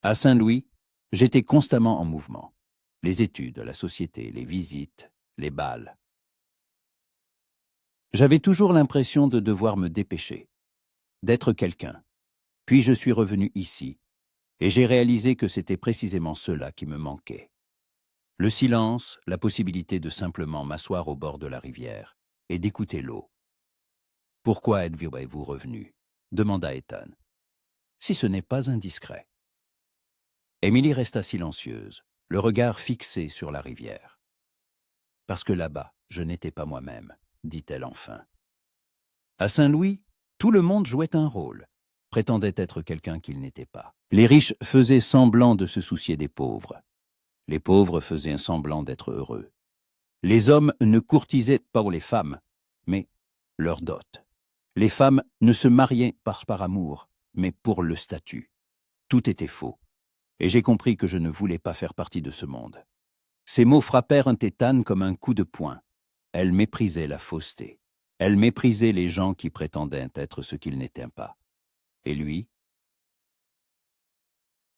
À Saint-Louis, j'étais constamment en mouvement. Les études, la société, les visites, les bals. J'avais toujours l'impression de devoir me dépêcher, d'être quelqu'un. Puis je suis revenu ici, et j'ai réalisé que c'était précisément cela qui me manquait. Le silence, la possibilité de simplement m'asseoir au bord de la rivière et d'écouter l'eau. « Pourquoi êtes-vous revenu ?» demanda Ethan. « Si ce n'est pas indiscret. » Émilie resta silencieuse, le regard fixé sur la rivière. « Parce que là-bas, je n'étais pas moi-même, » dit-elle enfin. À Saint-Louis, tout le monde jouait un rôle, prétendait être quelqu'un qu'il n'était pas. Les riches faisaient semblant de se soucier des pauvres. Les pauvres faisaient un semblant d'être heureux. Les hommes ne courtisaient pas les femmes, mais leur dot. Les femmes ne se mariaient pas par amour, mais pour le statut. Tout était faux. Et j'ai compris que je ne voulais pas faire partie de ce monde. Ces mots frappèrent Ethan comme un coup de poing. Elle méprisait la fausseté. Elle méprisait les gens qui prétendaient être ce qu'ils n'étaient pas. Et lui,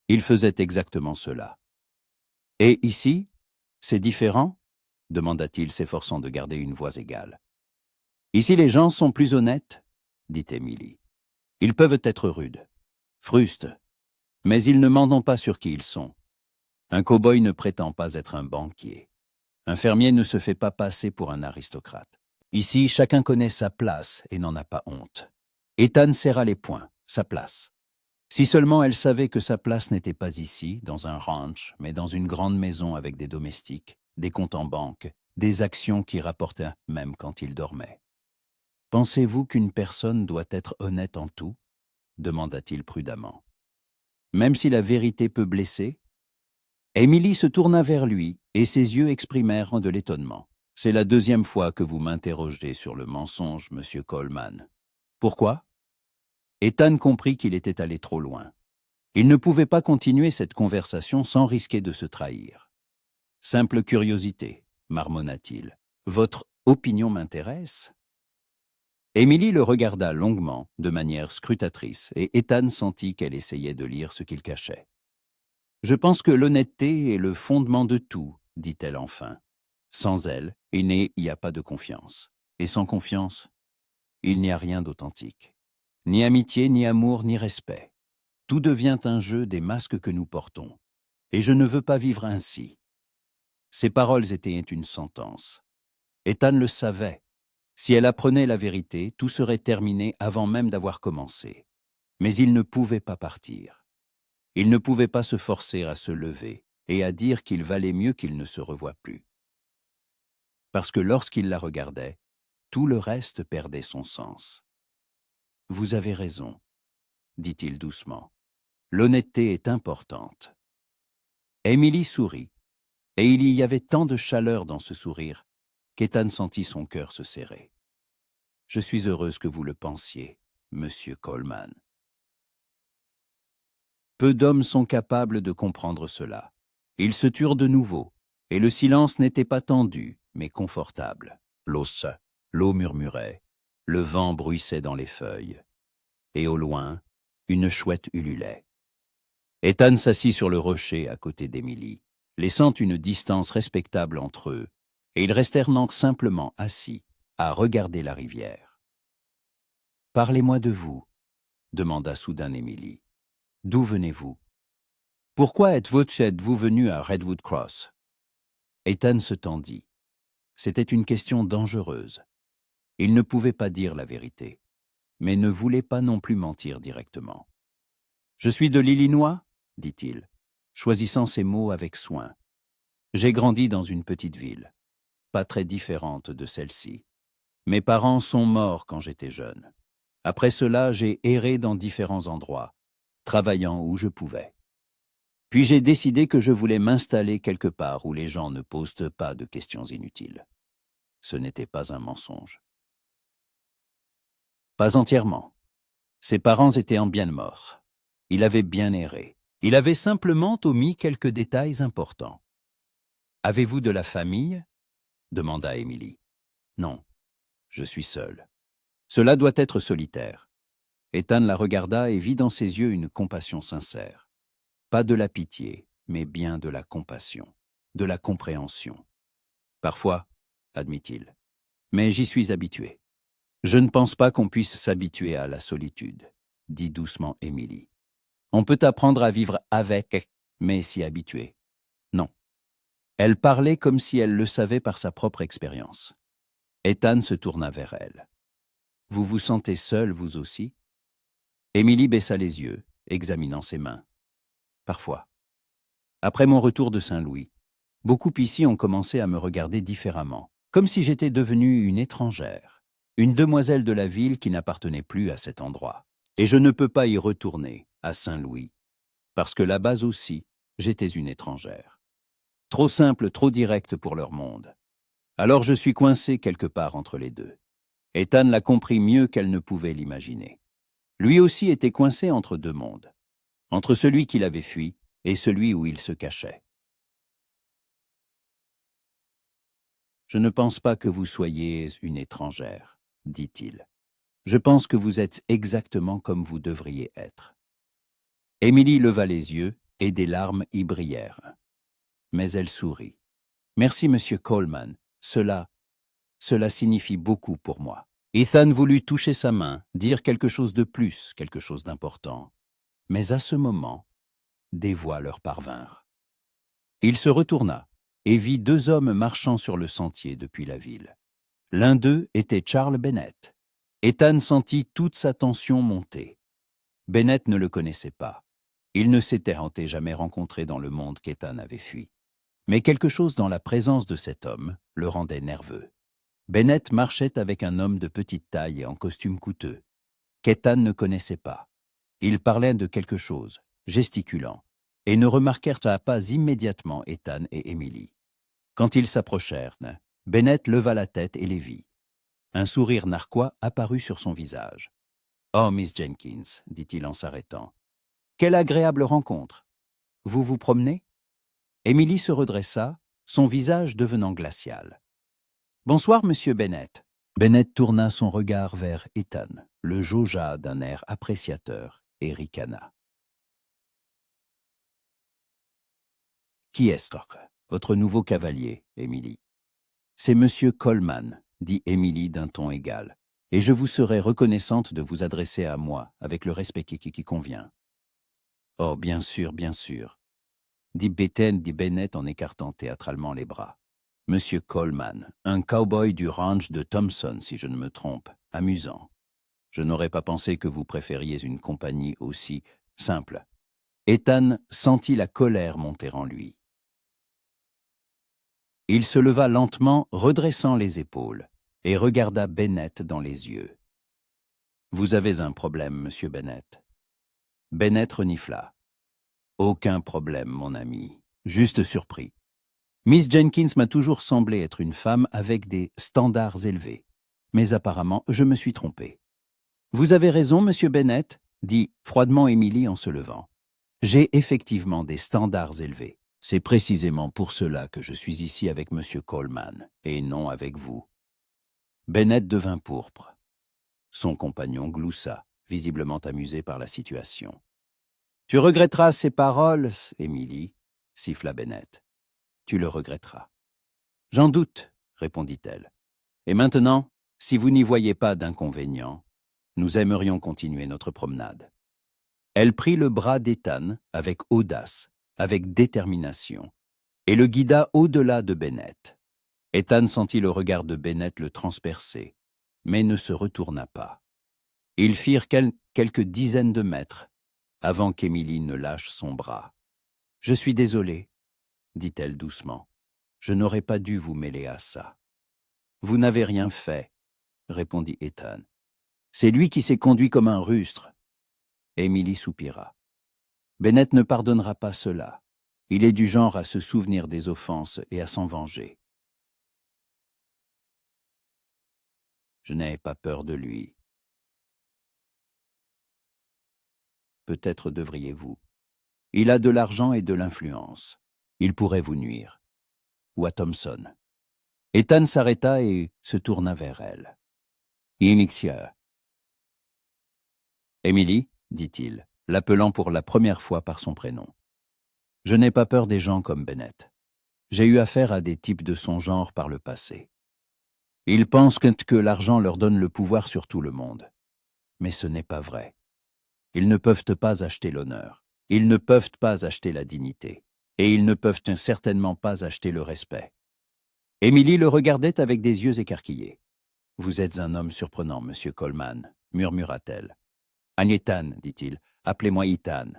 il faisait exactement cela. « Et ici, c'est différent ?» demanda-t-il, s'efforçant de garder une voix égale. « Ici, les gens sont plus honnêtes, » dit Émilie. « Ils peuvent être rudes, frustes, mais ils ne mentent pas sur qui ils sont. Un cow-boy ne prétend pas être un banquier. Un fermier ne se fait pas passer pour un aristocrate. Ici, chacun connaît sa place et n'en a pas honte. » Ethan serra les poings, sa place. Si seulement elle savait que sa place n'était pas ici, dans un ranch, mais dans une grande maison avec des domestiques, des comptes en banque, des actions qui rapportaient même quand il dormait. « Pensez-vous qu'une personne doit être honnête en tout ?» demanda-t-il prudemment. « Même si la vérité peut blesser ?» Émilie se tourna vers lui et ses yeux exprimèrent de l'étonnement. « C'est la deuxième fois que vous m'interrogez sur le mensonge, monsieur Coleman. Pourquoi ?» Ethan comprit qu'il était allé trop loin. Il ne pouvait pas continuer cette conversation sans risquer de se trahir. « Simple curiosité, » marmonna-t-il. « Votre opinion m'intéresse ?» Émilie le regarda longuement, de manière scrutatrice, et Ethan sentit qu'elle essayait de lire ce qu'il cachait. « Je pense que l'honnêteté est le fondement de tout, » dit-elle enfin. « Sans elle, il n'y a pas de confiance. Et sans confiance, il n'y a rien d'authentique. Ni amitié, ni amour, ni respect. Tout devient un jeu des masques que nous portons. Et je ne veux pas vivre ainsi. » Ces paroles étaient une sentence. Ethan le savait. Si elle apprenait la vérité, tout serait terminé avant même d'avoir commencé. Mais il ne pouvait pas partir. Il ne pouvait pas se forcer à se lever et à dire qu'il valait mieux qu'il ne se revoie plus. Parce que lorsqu'il la regardait, tout le reste perdait son sens. « Vous avez raison, » dit-il doucement. « L'honnêteté est importante. » Émilie sourit, et il y avait tant de chaleur dans ce sourire qu'Ethan sentit son cœur se serrer. « Je suis heureuse que vous le pensiez, monsieur Coleman. » Peu d'hommes sont capables de comprendre cela. Ils se turent de nouveau, et le silence n'était pas tendu, mais confortable. L'eau murmurait, le vent bruissait dans les feuilles, et au loin, une chouette ululait. Ethan s'assit sur le rocher à côté d'Émilie, laissant une distance respectable entre eux, et ils restèrent donc simplement assis, à regarder la rivière. « Parlez-moi de vous, » demanda soudain Émilie. « D'où venez-vous? Pourquoi êtes-vous venu à Redwood Cross ?» Ethan se tendit. C'était une question dangereuse. Il ne pouvait pas dire la vérité, mais ne voulait pas non plus mentir directement. « Je suis de l'Illinois » dit-il, choisissant ses mots avec soin. « J'ai grandi dans une petite ville, pas très différente de celle-ci. Mes parents sont morts quand j'étais jeune. Après cela, j'ai erré dans différents endroits, travaillant où je pouvais. Puis j'ai décidé que je voulais m'installer quelque part où les gens ne posent pas de questions inutiles. » Ce n'était pas un mensonge. Pas entièrement. Ses parents étaient en bien mort. Il avait bien erré. Il avait simplement omis quelques détails importants. « Avez-vous de la famille » demanda Émilie. « Non, je suis seul. »« Cela doit être solitaire. » Ethan la regarda et vit dans ses yeux une compassion sincère. Pas de la pitié, mais bien de la compassion, de la compréhension. « Parfois, » admit-il, « mais j'y suis habitué. »« Je ne pense pas qu'on puisse s'habituer à la solitude, » dit doucement Émilie. « On peut apprendre à vivre avec, mais s'y habituer. Non. » Elle parlait comme si elle le savait par sa propre expérience. Ethan se tourna vers elle. « Vous vous sentez seule, vous aussi ?» Émilie baissa les yeux, examinant ses mains. « Parfois. Après mon retour de Saint-Louis, beaucoup ici ont commencé à me regarder différemment, comme si j'étais devenue une étrangère, une demoiselle de la ville qui n'appartenait plus à cet endroit. Et je ne peux pas y retourner, à Saint-Louis, parce que là-bas aussi, j'étais une étrangère. Trop simple, trop directe pour leur monde. Alors je suis coincée quelque part entre les deux. » Ethan l'a compris mieux qu'elle ne pouvait l'imaginer. Lui aussi était coincé entre deux mondes, entre celui qu'il avait fui et celui où il se cachait. « Je ne pense pas que vous soyez une étrangère, » dit-il. « Je pense que vous êtes exactement comme vous devriez être. » Émilie leva les yeux et des larmes y brillèrent. Mais elle sourit. « Merci, monsieur Coleman. Cela signifie beaucoup pour moi. » Ethan voulut toucher sa main, dire quelque chose de plus, quelque chose d'important. Mais à ce moment, des voix leur parvinrent. Il se retourna et vit deux hommes marchant sur le sentier depuis la ville. L'un d'eux était Charles Bennett. Ethan sentit toute sa tension monter. Bennett ne le connaissait pas. Il ne s'était jamais rencontré dans le monde qu'Ethan avait fui. Mais quelque chose dans la présence de cet homme le rendait nerveux. Bennett marchait avec un homme de petite taille et en costume coûteux, qu'Ethan ne connaissait pas. Ils parlaient de quelque chose, gesticulant, et ne remarquèrent pas immédiatement Ethan et Émilie. Quand ils s'approchèrent, Bennett leva la tête et les vit. Un sourire narquois apparut sur son visage. « Oh, Miss Jenkins, » dit-il en s'arrêtant. « Quelle agréable rencontre. Vous vous promenez ?» Émilie se redressa, son visage devenant glacial. « Bonsoir, monsieur Bennett. » Bennett tourna son regard vers Ethan, le jaugea d'un air appréciateur et ricana. « Qui est-ce, votre nouveau cavalier, Émilie ?»« C'est monsieur Coleman, » dit Émilie d'un ton égal, « et je vous serai reconnaissante de vous adresser à moi avec le respect qui convient. »« Oh, bien sûr, dit Bennett en écartant théâtralement les bras. « Monsieur Coleman, un cow-boy du ranch de Thompson, si je ne me trompe, amusant. Je n'aurais pas pensé que vous préfériez une compagnie aussi simple. » Ethan sentit la colère monter en lui. Il se leva lentement, redressant les épaules, et regarda Bennett dans les yeux. « Vous avez un problème, monsieur Bennett. » Bennett renifla. « Aucun problème, mon ami. Juste surpris. Miss Jenkins m'a toujours semblé être une femme avec des standards élevés. Mais apparemment, je me suis trompé. »« Vous avez raison, monsieur Bennett, » dit froidement Émilie en se levant. « J'ai effectivement des standards élevés. C'est précisément pour cela que je suis ici avec monsieur Coleman, et non avec vous. » Bennett devint pourpre. Son compagnon gloussa, visiblement amusé par la situation. « Tu regretteras ces paroles, Émilie, » siffla Bennett. « Tu le regretteras. »« J'en doute, » répondit-elle. « Et maintenant, si vous n'y voyez pas d'inconvénient, nous aimerions continuer notre promenade. » Elle prit le bras d'Ethan avec audace, avec détermination, et le guida au-delà de Bennett. Ethan sentit le regard de Bennett le transpercer, mais ne se retourna pas. Ils firent quelques dizaines de mètres avant qu'Émilie ne lâche son bras. « Je suis désolée, dit-elle doucement. Je n'aurais pas dû vous mêler à ça. »« Vous n'avez rien fait, répondit Ethan. C'est lui qui s'est conduit comme un rustre. » Émilie soupira. Bennett ne pardonnera pas cela. Il est du genre à se souvenir des offenses et à s'en venger. Je n'avais pas peur de lui. Peut-être devriez-vous. Il a de l'argent et de l'influence. Il pourrait vous nuire. Ou à Thompson. Ethan s'arrêta et se tourna vers elle. Inixia. Émilie, dit-il, l'appelant pour la première fois par son prénom. Je n'ai pas peur des gens comme Bennett. J'ai eu affaire à des types de son genre par le passé. Ils pensent que l'argent leur donne le pouvoir sur tout le monde. Mais ce n'est pas vrai. Ils ne peuvent pas acheter l'honneur. Ils ne peuvent pas acheter la dignité. Et ils ne peuvent certainement pas acheter le respect. Émilie le regardait avec des yeux écarquillés. « Vous êtes un homme surprenant, monsieur Coleman, murmura-t-elle. « Ethan, dit-il, appelez-moi Ethan. »«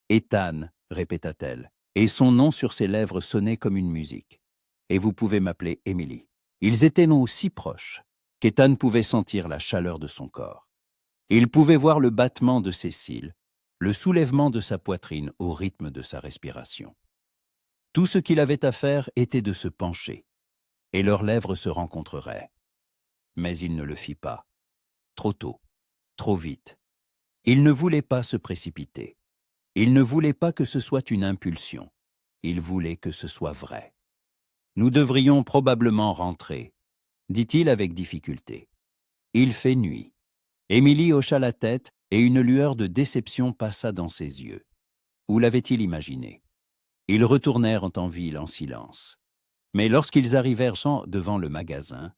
Ethan, répéta-t-elle, et son nom sur ses lèvres sonnait comme une musique. Et vous pouvez m'appeler Émilie. » Ils étaient non si proches qu'Ethan pouvait sentir la chaleur de son corps. Il pouvait voir le battement de ses cils, le soulèvement de sa poitrine au rythme de sa respiration. Tout ce qu'il avait à faire était de se pencher, et leurs lèvres se rencontreraient. Mais il ne le fit pas. Trop tôt, trop vite. Il ne voulait pas se précipiter. Il ne voulait pas que ce soit une impulsion. Il voulait que ce soit vrai. « Nous devrions probablement rentrer, » dit-il avec difficulté. « Il fait nuit. » Émilie hocha la tête et une lueur de déception passa dans ses yeux. Où l'avait-il imaginé? Ils retournèrent en ville en silence. Mais lorsqu'ils arrivèrent devant le magasin,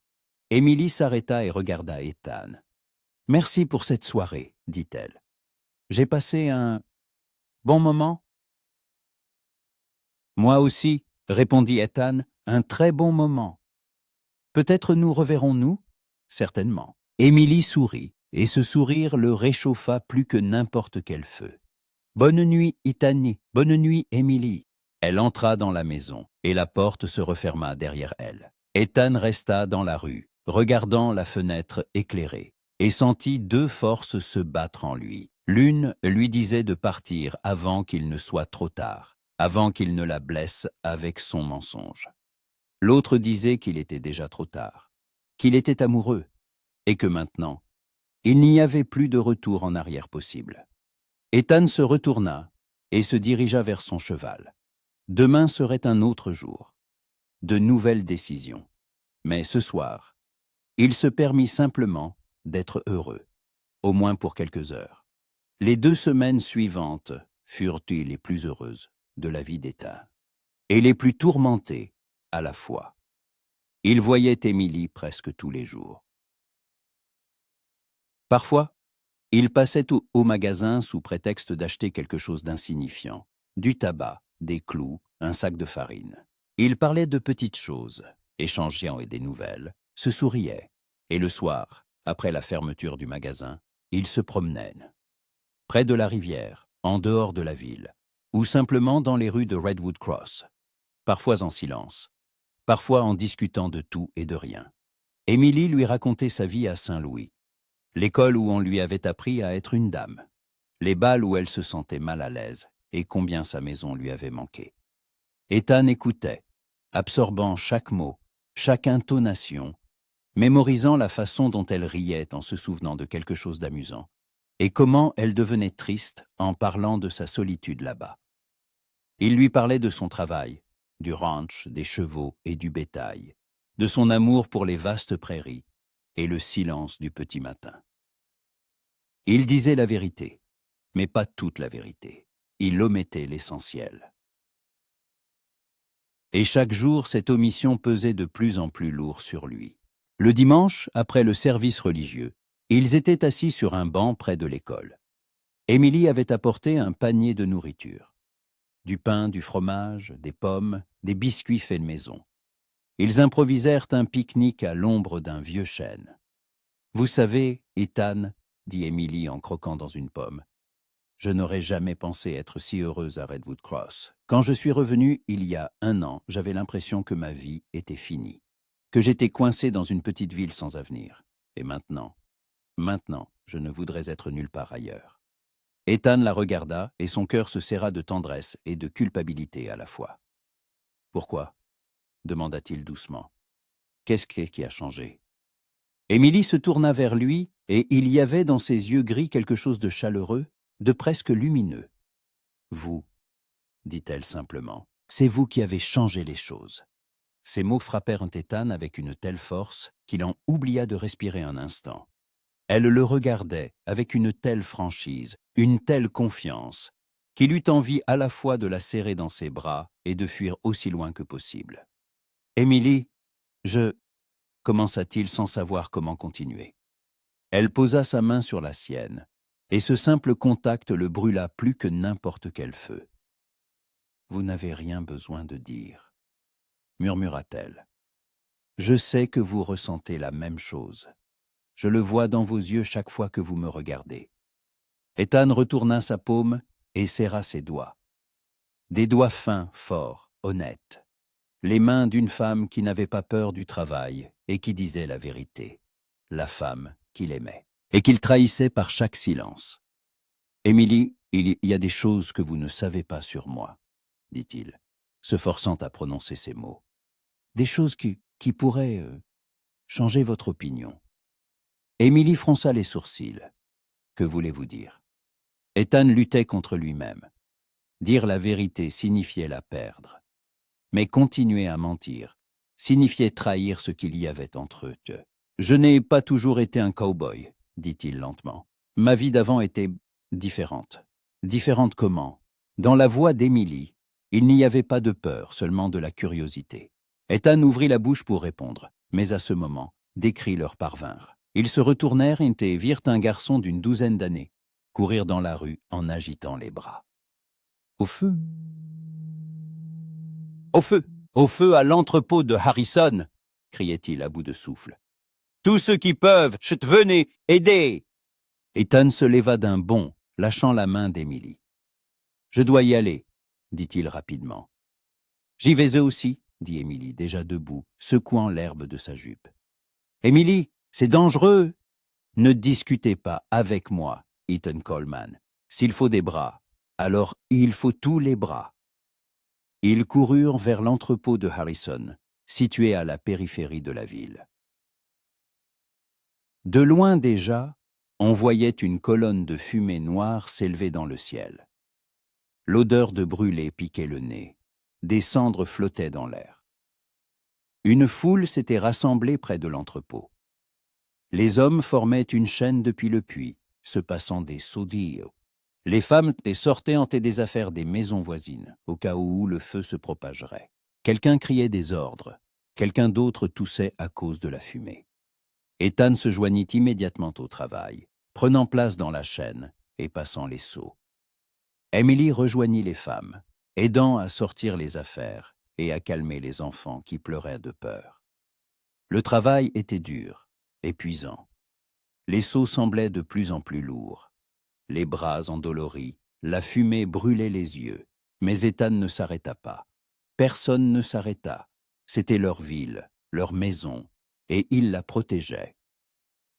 Émilie s'arrêta et regarda Ethan. « Merci pour cette soirée, dit-elle. J'ai passé un bon moment. »« Moi aussi, répondit Ethan, un très bon moment. Peut-être nous reverrons-nous ? Certainement. » Émilie sourit, et ce sourire le réchauffa plus que n'importe quel feu. « Bonne nuit, Ethan. Bonne nuit, Émilie. » Elle entra dans la maison, et la porte se referma derrière elle. Ethan resta dans la rue, regardant la fenêtre éclairée, et sentit deux forces se battre en lui. L'une lui disait de partir avant qu'il ne soit trop tard, avant qu'il ne la blesse avec son mensonge. L'autre disait qu'il était déjà trop tard, qu'il était amoureux, et que maintenant, il n'y avait plus de retour en arrière possible. Ethan se retourna et se dirigea vers son cheval. Demain serait un autre jour. De nouvelles décisions. Mais ce soir, il se permit simplement d'être heureux, au moins pour quelques heures. Les 2 semaines suivantes furent les plus heureuses de la vie d'Ethan, et les plus tourmentées à la fois. Il voyait Émilie presque tous les jours. Parfois, il passait au magasin sous prétexte d'acheter quelque chose d'insignifiant, du tabac, des clous, un sac de farine. Il parlait de petites choses, échangeant des nouvelles, se souriait, et le soir, après la fermeture du magasin, il se promenait. Près de la rivière, en dehors de la ville, ou simplement dans les rues de Redwood Cross, parfois en silence, parfois en discutant de tout et de rien. Émilie lui racontait sa vie à Saint-Louis, l'école où on lui avait appris à être une dame, les bals où elle se sentait mal à l'aise et combien sa maison lui avait manqué. Ethan écoutait, absorbant chaque mot, chaque intonation, mémorisant la façon dont elle riait en se souvenant de quelque chose d'amusant, et comment elle devenait triste en parlant de sa solitude là-bas. Il lui parlait de son travail, du ranch, des chevaux et du bétail, de son amour pour les vastes prairies et le silence du petit matin. Il disait la vérité, mais pas toute la vérité. Il omettait l'essentiel. Et chaque jour, cette omission pesait de plus en plus lourd sur lui. Le dimanche, après le service religieux, ils étaient assis sur un banc près de l'école. Émilie avait apporté un panier de nourriture. Du pain, du fromage, des pommes, des biscuits faits de maison. Ils improvisèrent un pique-nique à l'ombre d'un vieux chêne. Vous savez, Ethan, dit Emily en croquant dans une pomme, je n'aurais jamais pensé être si heureuse à Redwood Cross. Quand je suis revenue il y a 1 an, j'avais l'impression que ma vie était finie, que j'étais coincée dans une petite ville sans avenir. Et maintenant, je ne voudrais être nulle part ailleurs. Ethan la regarda et son cœur se serra de tendresse et de culpabilité à la fois. Pourquoi ? Demanda-t-il doucement. Qu'est-ce qui a changé ? Émilie se tourna vers lui et il y avait dans ses yeux gris quelque chose de chaleureux, de presque lumineux. Vous, dit-elle simplement, c'est vous qui avez changé les choses. Ces mots frappèrent Ethan avec une telle force qu'il en oublia de respirer un instant. Elle le regardait avec une telle franchise, une telle confiance, qu'il eut envie à la fois de la serrer dans ses bras et de fuir aussi loin que possible. « Émilie, commença-t-il sans savoir comment continuer. Elle posa sa main sur la sienne, et ce simple contact le brûla plus que n'importe quel feu. « Vous n'avez rien besoin de dire, » murmura-t-elle. « Je sais que vous ressentez la même chose. Je le vois dans vos yeux chaque fois que vous me regardez. » Ethan retourna sa paume et serra ses doigts. Des doigts fins, forts, honnêtes. Les mains d'une femme qui n'avait pas peur du travail et qui disait la vérité. La femme qu'il aimait et qu'il trahissait par chaque silence. « Émilie, il y a des choses que vous ne savez pas sur moi, » dit-il, se forçant à prononcer ces mots. « Des choses qui pourraient changer votre opinion. » Émilie fronça les sourcils. Que voulez-vous dire ? Ethan luttait contre lui-même. Dire la vérité signifiait la perdre. Mais continuer à mentir signifiait trahir ce qu'il y avait entre eux. « Je n'ai pas toujours été un cow-boy, » dit-il lentement. « Ma vie d'avant était différente. » Différente comment ? Dans la voix d'Émilie, il n'y avait pas de peur, seulement de la curiosité. Ethan ouvrit la bouche pour répondre, mais à ce moment, des cris leur parvinrent. Ils se retournèrent et virent un garçon d'une 12aine d'années courir dans la rue en agitant les bras. « Au feu ! Au feu ! Au feu à l'entrepôt de Harrison !» criait-il à bout de souffle. « Tous ceux qui peuvent, venez, aidez !» Ethan se leva d'un bond, lâchant la main d'Émilie. « Je dois y aller, » dit-il rapidement. « J'y vais eux aussi, » dit Émilie, déjà debout, secouant l'herbe de sa jupe. « Émilie, c'est dangereux !»« Ne discutez pas avec moi, Ethan Coleman. S'il faut des bras, alors il faut tous les bras. » Ils coururent vers l'entrepôt de Harrison, situé à la périphérie de la ville. De loin déjà, on voyait une colonne de fumée noire s'élever dans le ciel. L'odeur de brûlé piquait le nez. Des cendres flottaient dans l'air. Une foule s'était rassemblée près de l'entrepôt. Les hommes formaient une chaîne depuis le puits, se passant des sodillos. Les femmes sortaient hanter des affaires des maisons voisines, au cas où le feu se propagerait. Quelqu'un criait des ordres, quelqu'un d'autre toussait à cause de la fumée. Ethan se joignit immédiatement au travail, prenant place dans la chaîne et passant les seaux. Émilie rejoignit les femmes, aidant à sortir les affaires et à calmer les enfants qui pleuraient de peur. Le travail était dur, épuisant. Les seaux semblaient de plus en plus lourds. Les bras endoloris, la fumée brûlait les yeux, mais Ethan ne s'arrêta pas. Personne ne s'arrêta. C'était leur ville, leur maison, et il la protégeait.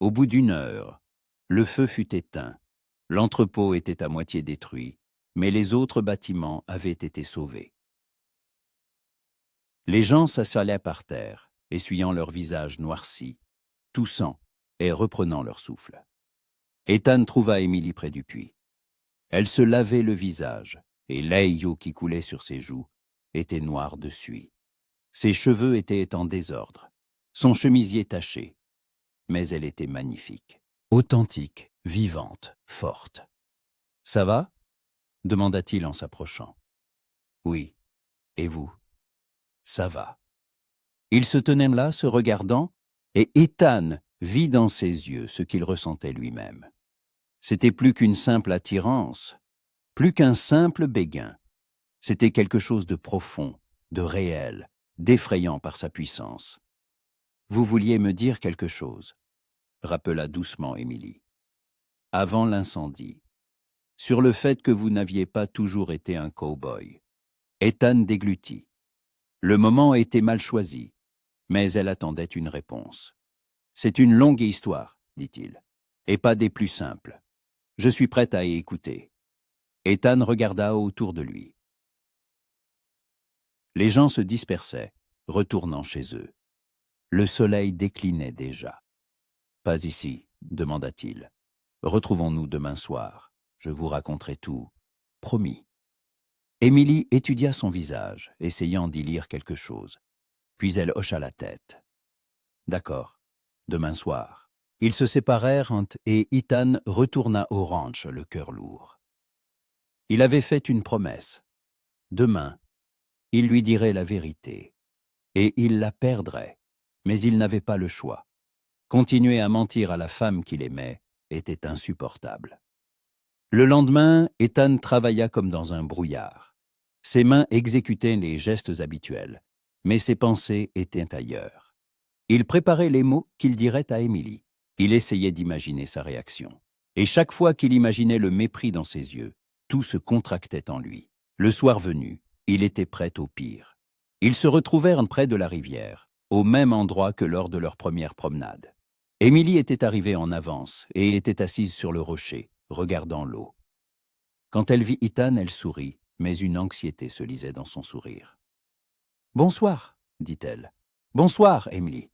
Au bout d'1 heure, le feu fut éteint. L'entrepôt était à moitié détruit, mais les autres bâtiments avaient été sauvés. Les gens s'assalaient par terre, essuyant leurs visages noircis, toussant et reprenant leur souffle. Ethan trouva Émilie près du puits. Elle se lavait le visage, et l'aïeau qui coulait sur ses joues était noir de suie. Ses cheveux étaient en désordre, son chemisier taché, mais elle était magnifique, authentique, vivante, forte. « Ça va ?» demanda-t-il en s'approchant. « Oui, et vous ?»« Ça va. » Ils se tenaient là, se regardant, et Ethan vit dans ses yeux ce qu'il ressentait lui-même. C'était plus qu'une simple attirance, plus qu'un simple béguin. C'était quelque chose de profond, de réel, d'effrayant par sa puissance. « Vous vouliez me dire quelque chose ?» rappela doucement Émilie. Avant l'incendie. Sur le fait que vous n'aviez pas toujours été un cow-boy. Ethan déglutit. Le moment était mal choisi, mais elle attendait une réponse. C'est une longue histoire, dit-il, et pas des plus simples. Je suis prête à y écouter. Ethan regarda autour de lui. Les gens se dispersaient, retournant chez eux. Le soleil déclinait déjà. « Pas ici, demanda-t-il. Retrouvons-nous demain soir. Je vous raconterai tout. Promis. » Émilie étudia son visage, essayant d'y lire quelque chose. Puis elle hocha la tête. « D'accord, demain soir. » Ils se séparèrent et Ethan retourna au ranch, le cœur lourd. Il avait fait une promesse. Demain, il lui dirait la vérité. Et il la perdrait, mais il n'avait pas le choix. Continuer à mentir à la femme qu'il aimait était insupportable. Le lendemain, Ethan travailla comme dans un brouillard. Ses mains exécutaient les gestes habituels, mais ses pensées étaient ailleurs. Il préparait les mots qu'il dirait à Émilie. Il essayait d'imaginer sa réaction. Et chaque fois qu'il imaginait le mépris dans ses yeux, tout se contractait en lui. Le soir venu, il était prêt au pire. Ils se retrouvèrent près de la rivière, au même endroit que lors de leur première promenade. Émilie était arrivée en avance et était assise sur le rocher, regardant l'eau. Quand elle vit Ethan, elle sourit, mais une anxiété se lisait dans son sourire. « Bonsoir, dit-elle. « Bonsoir, Émilie. »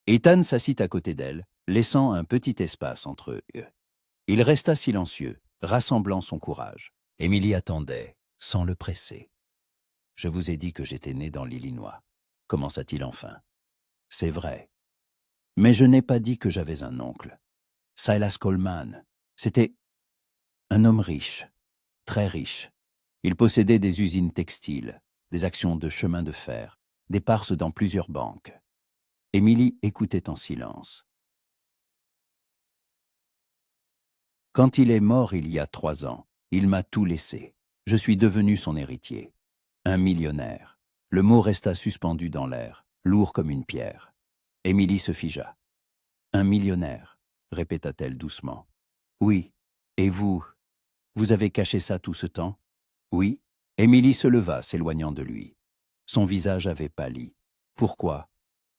Ethan s'assit à côté d'elle, laissant un petit espace entre eux. Il resta silencieux, rassemblant son courage. Émilie attendait, sans le presser. « Je vous ai dit que j'étais né dans l'Illinois, » commença-t-il enfin. « C'est vrai. Mais je n'ai pas dit que j'avais un oncle. Silas Coleman. C'était un homme riche, très riche. Il possédait des usines textiles, des actions de chemin de fer, des parts dans plusieurs banques. » Émilie écoutait en silence. « Quand il est mort il y a 3 ans, il m'a tout laissé. Je suis devenu son héritier. Un millionnaire. » Le mot resta suspendu dans l'air, lourd comme une pierre. Émilie se figea. « Un millionnaire, » répéta-t-elle doucement. « Oui. Et vous, vous avez caché ça tout ce temps ?»« Oui. » Émilie se leva, s'éloignant de lui. Son visage avait pâli. « Pourquoi ?»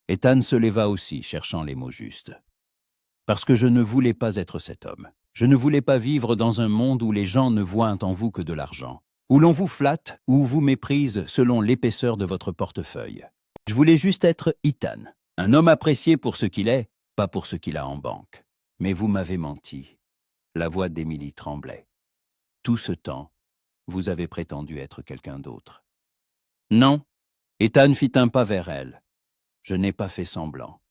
Ethan se leva aussi, cherchant les mots justes. « Parce que je ne voulais pas être cet homme. Je ne voulais pas vivre dans un monde où les gens ne voient en vous que de l'argent, où l'on vous flatte ou vous méprise selon l'épaisseur de votre portefeuille. Je voulais juste être Ethan, un homme apprécié pour ce qu'il est, pas pour ce qu'il a en banque. Mais vous m'avez menti. » La voix d'Émilie tremblait. « Tout ce temps, vous avez prétendu être quelqu'un d'autre. » « Non. » Ethan fit un pas vers elle. « Je n'ai pas fait semblant.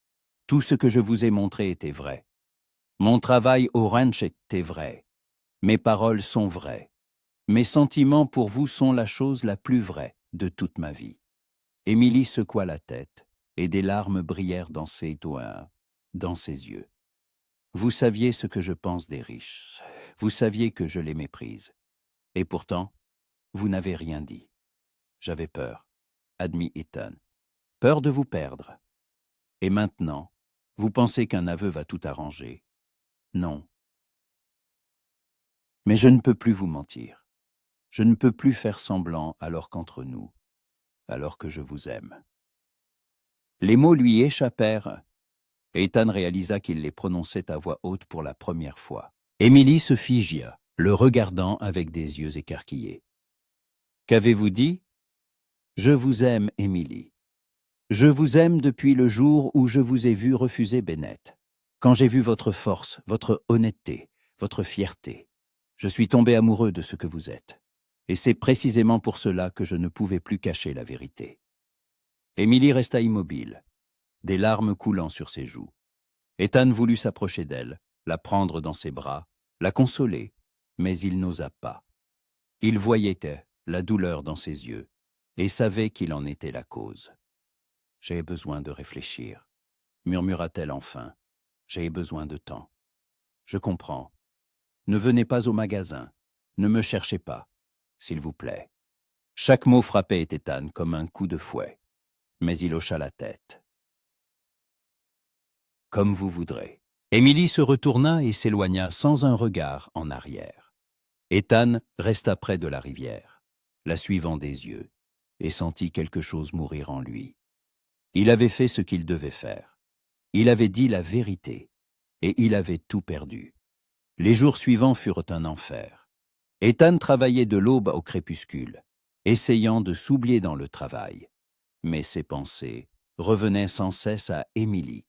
Tout ce que je vous ai montré était vrai. Mon travail au ranch était vrai. Mes paroles sont vraies. Mes sentiments pour vous sont la chose la plus vraie de toute ma vie. » Émilie secoua la tête, et des larmes brillèrent dans ses doigts, dans ses yeux. « Vous saviez ce que je pense des riches. Vous saviez que je les méprise. Et pourtant, vous n'avez rien dit. J'avais peur, » admit Ethan. « Peur de vous perdre. Et maintenant, vous pensez qu'un aveu va tout arranger. Non. Mais je ne peux plus vous mentir. Je ne peux plus faire semblant alors qu'entre nous, alors que je vous aime. » Les mots lui échappèrent. Ethan réalisa qu'il les prononçait à voix haute pour la première fois. Émilie se figia, le regardant avec des yeux écarquillés. « Qu'avez-vous dit ? » ?»« Je vous aime, Émilie. Je vous aime depuis le jour où je vous ai vu refuser Bennett. Quand j'ai vu votre force, votre honnêteté, votre fierté, je suis tombé amoureux de ce que vous êtes. Et c'est précisément pour cela que je ne pouvais plus cacher la vérité. » Émilie resta immobile, des larmes coulant sur ses joues. Ethan voulut s'approcher d'elle, la prendre dans ses bras, la consoler, mais il n'osa pas. Il voyait la douleur dans ses yeux et savait qu'il en était la cause. « J'ai besoin de réfléchir, » murmura-t-elle enfin. « J'ai besoin de temps. Je comprends. Ne venez pas au magasin. Ne me cherchez pas, s'il vous plaît. » Chaque mot frappait Ethan comme un coup de fouet, mais il hocha la tête. « Comme vous voudrez. » Emily se retourna et s'éloigna sans un regard en arrière. Ethan resta près de la rivière, la suivant des yeux, et sentit quelque chose mourir en lui. Il avait fait ce qu'il devait faire. Il avait dit la vérité, et il avait tout perdu. Les jours suivants furent un enfer. Ethan travaillait de l'aube au crépuscule, essayant de s'oublier dans le travail. Mais ses pensées revenaient sans cesse à Emily.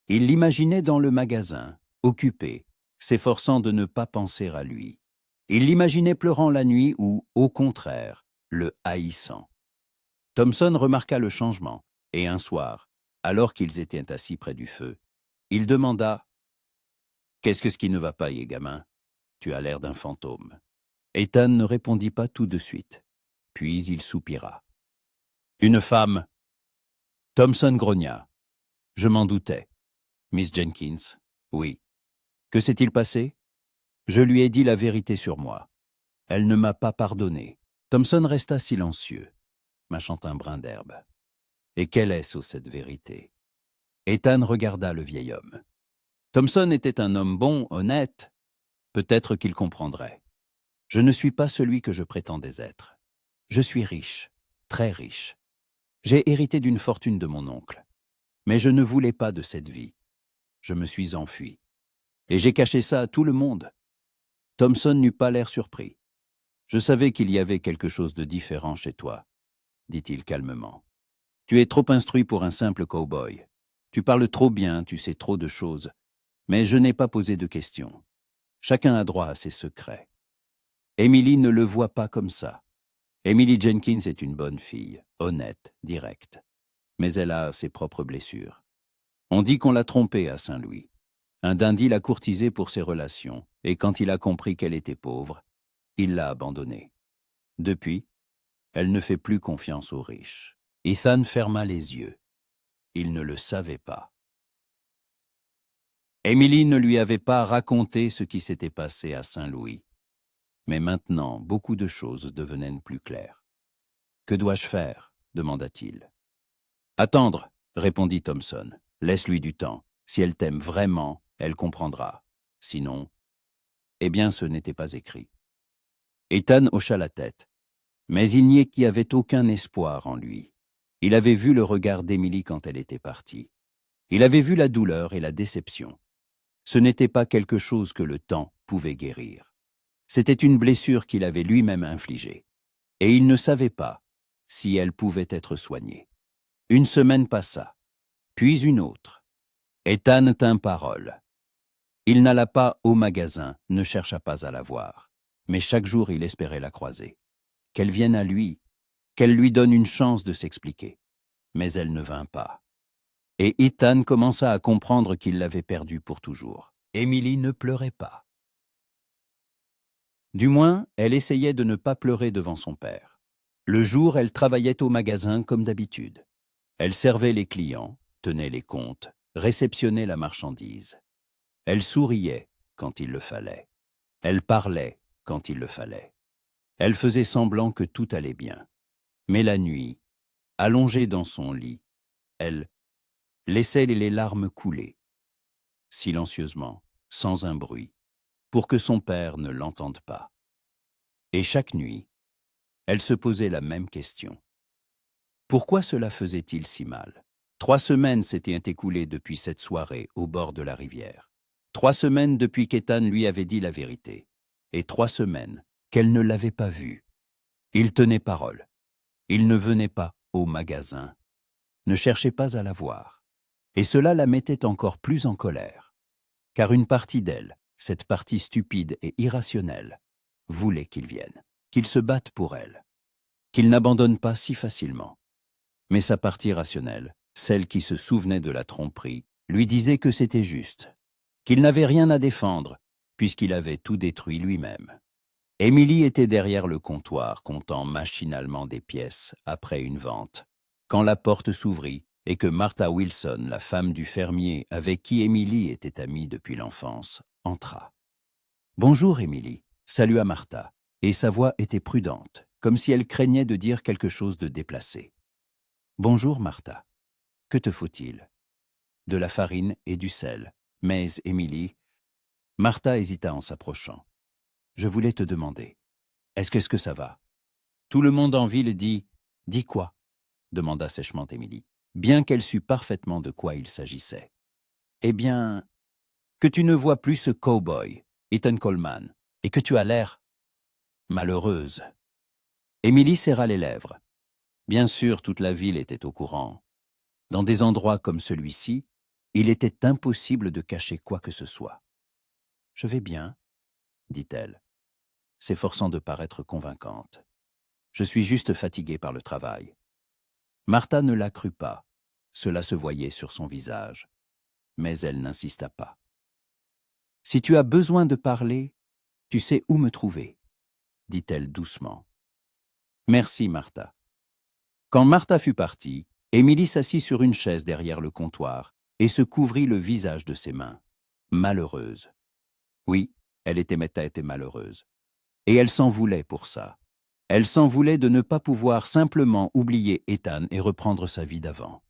Il l'imaginait dans le magasin, occupé, s'efforçant de ne pas penser à lui. Il l'imaginait pleurant la nuit ou, au contraire, le haïssant. Thompson remarqua le changement, et un soir, alors qu'ils étaient assis près du feu, il demanda « Qu'est-ce qui ne va pas, gamin? Tu as l'air d'un fantôme. » Ethan ne répondit pas tout de suite. Puis il soupira. « Une femme !» Thompson grogna. « Je m'en doutais. » Miss Jenkins, oui. Que s'est-il passé? Je lui ai dit la vérité sur moi. Elle ne m'a pas pardonné. Thompson resta silencieux, mâchant un brin d'herbe. Et quelle est-ce, cette vérité? Ethan regarda le vieil homme. Thompson était un homme bon, honnête. Peut-être qu'il comprendrait. Je ne suis pas celui que je prétendais être. Je suis riche, très riche. J'ai hérité d'une fortune de mon oncle. Mais je ne voulais pas de cette vie. Je me suis enfui. Et j'ai caché ça à tout le monde. Thompson n'eut pas l'air surpris. Je savais qu'il y avait quelque chose de différent chez toi, dit-il calmement. Tu es trop instruit pour un simple cow-boy. Tu parles trop bien, tu sais trop de choses. Mais je n'ai pas posé de questions. Chacun a droit à ses secrets. Emily ne le voit pas comme ça. Emily Jenkins est une bonne fille, honnête, directe. Mais elle a ses propres blessures. On dit qu'on l'a trompée à Saint-Louis. Un dandy l'a courtisée pour ses relations, et quand il a compris qu'elle était pauvre, il l'a abandonnée. Depuis, elle ne fait plus confiance aux riches. Ethan ferma les yeux. Il ne le savait pas. Emily ne lui avait pas raconté ce qui s'était passé à Saint-Louis. Mais maintenant, beaucoup de choses devenaient plus claires. « Que dois-je faire ?» demanda-t-il. « Attendre », répondit Thompson. « Laisse-lui du temps. Si elle t'aime vraiment, elle comprendra. Sinon, eh bien, ce n'était pas écrit. » Ethan hocha la tête. Mais il n'y avait aucun espoir en lui. Il avait vu le regard d'Emily quand elle était partie. Il avait vu la douleur et la déception. Ce n'était pas quelque chose que le temps pouvait guérir. C'était une blessure qu'il avait lui-même infligée. Et il ne savait pas si elle pouvait être soignée. Une semaine passa, puis une autre. Ethan tint parole. Il n'alla pas au magasin, ne chercha pas à la voir. Mais chaque jour, il espérait la croiser. Qu'elle vienne à lui, qu'elle lui donne une chance de s'expliquer. Mais elle ne vint pas. Et Ethan commença à comprendre qu'il l'avait perdue pour toujours. Emily ne pleurait pas. Du moins, elle essayait de ne pas pleurer devant son père. Le jour, elle travaillait au magasin comme d'habitude. Elle servait les clients, tenait les comptes, réceptionnait la marchandise. Elle souriait quand il le fallait. Elle parlait quand il le fallait. Elle faisait semblant que tout allait bien. Mais la nuit, allongée dans son lit, elle laissait les larmes couler, silencieusement, sans un bruit, pour que son père ne l'entende pas. Et chaque nuit, elle se posait la même question. Pourquoi cela faisait-il si mal? 3 semaines s'étaient écoulées depuis cette soirée au bord de la rivière. 3 semaines depuis qu'Ethan lui avait dit la vérité. Et 3 semaines qu'elle ne l'avait pas vu. Il tenait parole. Il ne venait pas au magasin, ne cherchait pas à la voir. Et cela la mettait encore plus en colère. Car une partie d'elle, cette partie stupide et irrationnelle, voulait qu'il vienne, qu'il se batte pour elle, qu'il n'abandonne pas si facilement. Mais sa partie rationnelle, celle qui se souvenait de la tromperie, lui disait que c'était juste, qu'il n'avait rien à défendre, puisqu'il avait tout détruit lui-même. Emily était derrière le comptoir, comptant machinalement des pièces après une vente, quand la porte s'ouvrit et que Martha Wilson, la femme du fermier avec qui Emily était amie depuis l'enfance, entra. « Bonjour, Emily », salua Martha, et sa voix était prudente, comme si elle craignait de dire quelque chose de déplacé. « Bonjour, Martha. Que te faut-il ?»« De la farine et du sel. Mais, Émilie, Martha hésita en s'approchant. Je voulais te demander, est-ce que ça va? Tout le monde en ville dit, dis quoi? Demanda sèchement Émilie, bien qu'elle sût parfaitement de quoi il s'agissait. Eh bien, que tu ne vois plus ce cow-boy, Ethan Coleman, et que tu as l'air malheureuse. Émilie serra les lèvres. Bien sûr, toute la ville était au courant. Dans des endroits comme celui-ci, il était impossible de cacher quoi que ce soit. Je vais bien, dit-elle, s'efforçant de paraître convaincante. Je suis juste fatiguée par le travail. Martha ne la crut pas. Cela se voyait sur son visage. Mais elle n'insista pas. Si tu as besoin de parler, tu sais où me trouver, dit-elle doucement. Merci, Martha. Quand Martha fut partie, Émilie s'assit sur une chaise derrière le comptoir et se couvrit le visage de ses mains. Malheureuse. Oui, elle était malheureuse. Et elle s'en voulait pour ça. Elle s'en voulait de ne pas pouvoir simplement oublier Ethan et reprendre sa vie d'avant.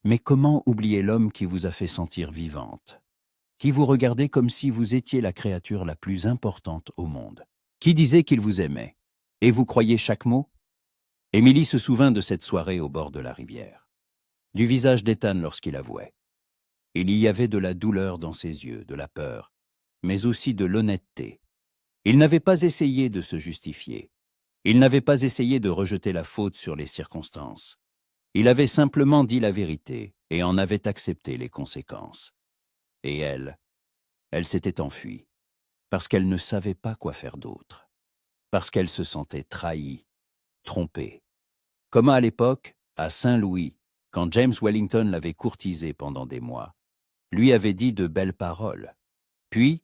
Mais comment oublier l'homme qui vous a fait sentir vivante? Qui vous regardait comme si vous étiez la créature la plus importante au monde? Qui disait qu'il vous aimait? Et vous croyez chaque mot? Émilie se souvint de cette soirée au bord de la rivière. Du visage d'Ethan lorsqu'il avouait. Il y avait de la douleur dans ses yeux, de la peur, mais aussi de l'honnêteté. Il n'avait pas essayé de se justifier. Il n'avait pas essayé de rejeter la faute sur les circonstances. Il avait simplement dit la vérité et en avait accepté les conséquences. Et elle s'était enfuie, parce qu'elle ne savait pas quoi faire d'autre, parce qu'elle se sentait trahie, trompée. Comme à l'époque, à Saint-Louis, quand James Wellington l'avait courtisée pendant des mois, lui avait dit de belles paroles. Puis,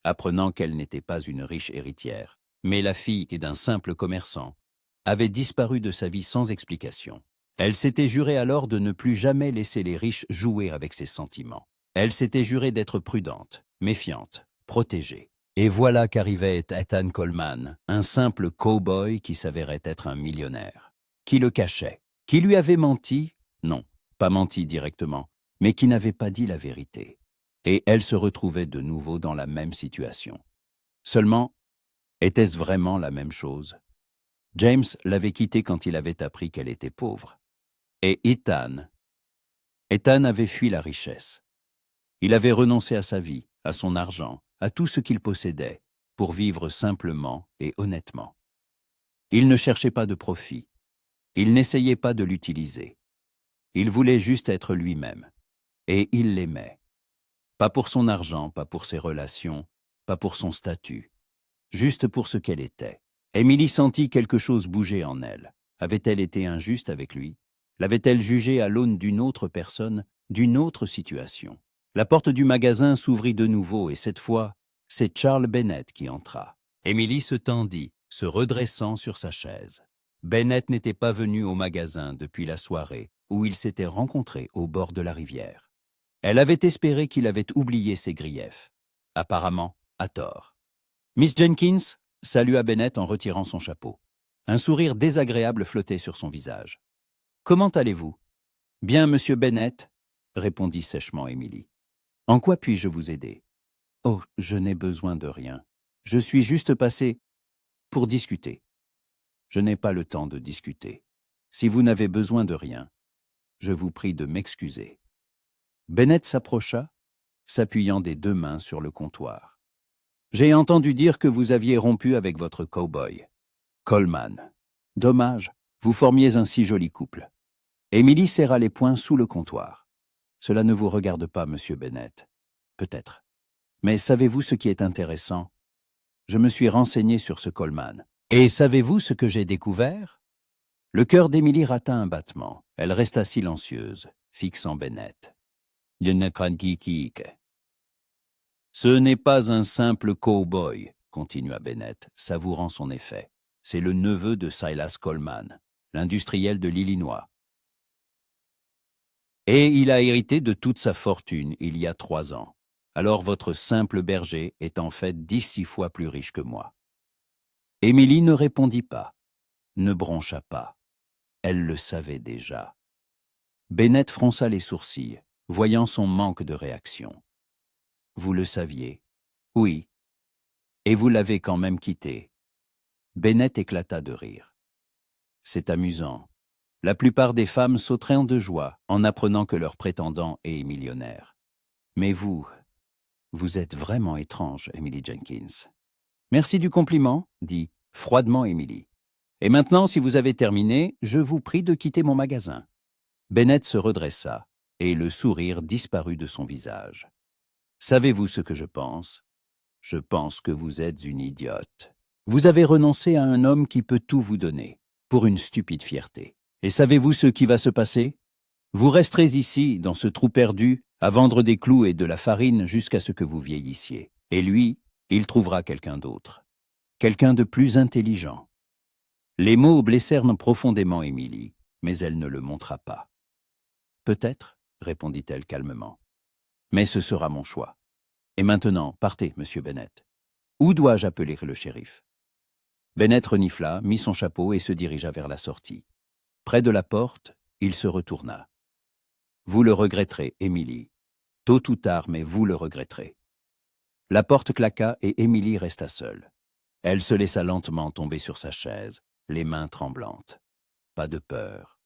apprenant qu'elle n'était pas une riche héritière, mais la fille d'un simple commerçant, avait disparu de sa vie sans explication. Elle s'était jurée alors de ne plus jamais laisser les riches jouer avec ses sentiments. Elle s'était jurée d'être prudente, méfiante, protégée. Et voilà qu'arrivait Ethan Coleman, un simple cow-boy qui s'avérait être un millionnaire. Qui le cachait? Qui lui avait menti? Non, pas menti directement, mais qui n'avait pas dit la vérité. Et elle se retrouvait de nouveau dans la même situation. Seulement, était-ce vraiment la même chose? James l'avait quittée quand il avait appris qu'elle était pauvre. Et Ethan avait fui la richesse. Il avait renoncé à sa vie, à son argent, à tout ce qu'il possédait, pour vivre simplement et honnêtement. Il ne cherchait pas de profit. Il n'essayait pas de l'utiliser. Il voulait juste être lui-même. Et il l'aimait. Pas pour son argent, pas pour ses relations, pas pour son statut. Juste pour ce qu'elle était. Émilie sentit quelque chose bouger en elle. Avait-elle été injuste avec lui? L'avait-elle jugé à l'aune d'une autre personne, d'une autre situation? La porte du magasin s'ouvrit de nouveau et cette fois, c'est Charles Bennett qui entra. Émilie se tendit, se redressant sur sa chaise. Bennett n'était pas venu au magasin depuis la soirée où ils s'étaient rencontrés au bord de la rivière. Elle avait espéré qu'il avait oublié ses griefs. Apparemment, à tort. Miss Jenkins salua Bennett en retirant son chapeau. Un sourire désagréable flottait sur son visage. « Comment allez-vous »« Bien, monsieur Bennett, » répondit sèchement Émilie. « En quoi puis-je vous aider ?»« Oh, je n'ai besoin de rien. Je suis juste passé pour discuter. »« Je n'ai pas le temps de discuter. Si vous n'avez besoin de rien, je vous prie de m'excuser. » Bennett s'approcha, s'appuyant des deux mains sur le comptoir. « J'ai entendu dire que vous aviez rompu avec votre cow-boy, Coleman. Dommage, vous formiez un si joli couple. » Émilie serra les poings sous le comptoir. « Cela ne vous regarde pas, monsieur Bennett. Peut-être. Mais savez-vous ce qui est intéressant? Je me suis renseigné sur ce Coleman. Et savez-vous ce que j'ai découvert? » Le cœur d'Émilie rata un battement. Elle resta silencieuse, fixant Bennett. « Ce n'est pas un simple cow-boy, » continua Bennett, savourant son effet. « C'est le neveu de Silas Coleman, l'industriel de l'Illinois. Et il a hérité de toute sa fortune il y a 3 ans. Alors votre simple berger est en fait 10 fois plus riche que moi. » Émilie ne répondit pas, ne broncha pas. Elle le savait déjà. Bennett fronça les sourcils, voyant son manque de réaction. Vous le saviez. Oui. Et vous l'avez quand même quitté. Bennett éclata de rire. C'est amusant. La plupart des femmes sauteraient de joie en apprenant que leur prétendant est millionnaire. Mais vous êtes vraiment étrange, Emily Jenkins. Merci du compliment, dit froidement Emily. Et maintenant, si vous avez terminé, je vous prie de quitter mon magasin. Bennett se redressa, et le sourire disparut de son visage. Savez-vous ce que je pense? Je pense que vous êtes une idiote. Vous avez renoncé à un homme qui peut tout vous donner, pour une stupide fierté. Et savez-vous ce qui va se passer? Vous resterez ici, dans ce trou perdu, à vendre des clous et de la farine jusqu'à ce que vous vieillissiez. Et lui, il trouvera quelqu'un d'autre. Quelqu'un de plus intelligent. Les mots blessèrent profondément Émilie, mais elle ne le montra pas. Peut-être, répondit-elle calmement. Mais ce sera mon choix. Et maintenant, partez, monsieur Bennett. Où dois-je appeler le shérif? Bennett renifla, mit son chapeau et se dirigea vers la sortie. Près de la porte, il se retourna. Vous le regretterez, Émilie. Tôt ou tard, mais vous le regretterez. La porte claqua et Émilie resta seule. Elle se laissa lentement tomber sur sa chaise, les mains tremblantes. Pas de peur,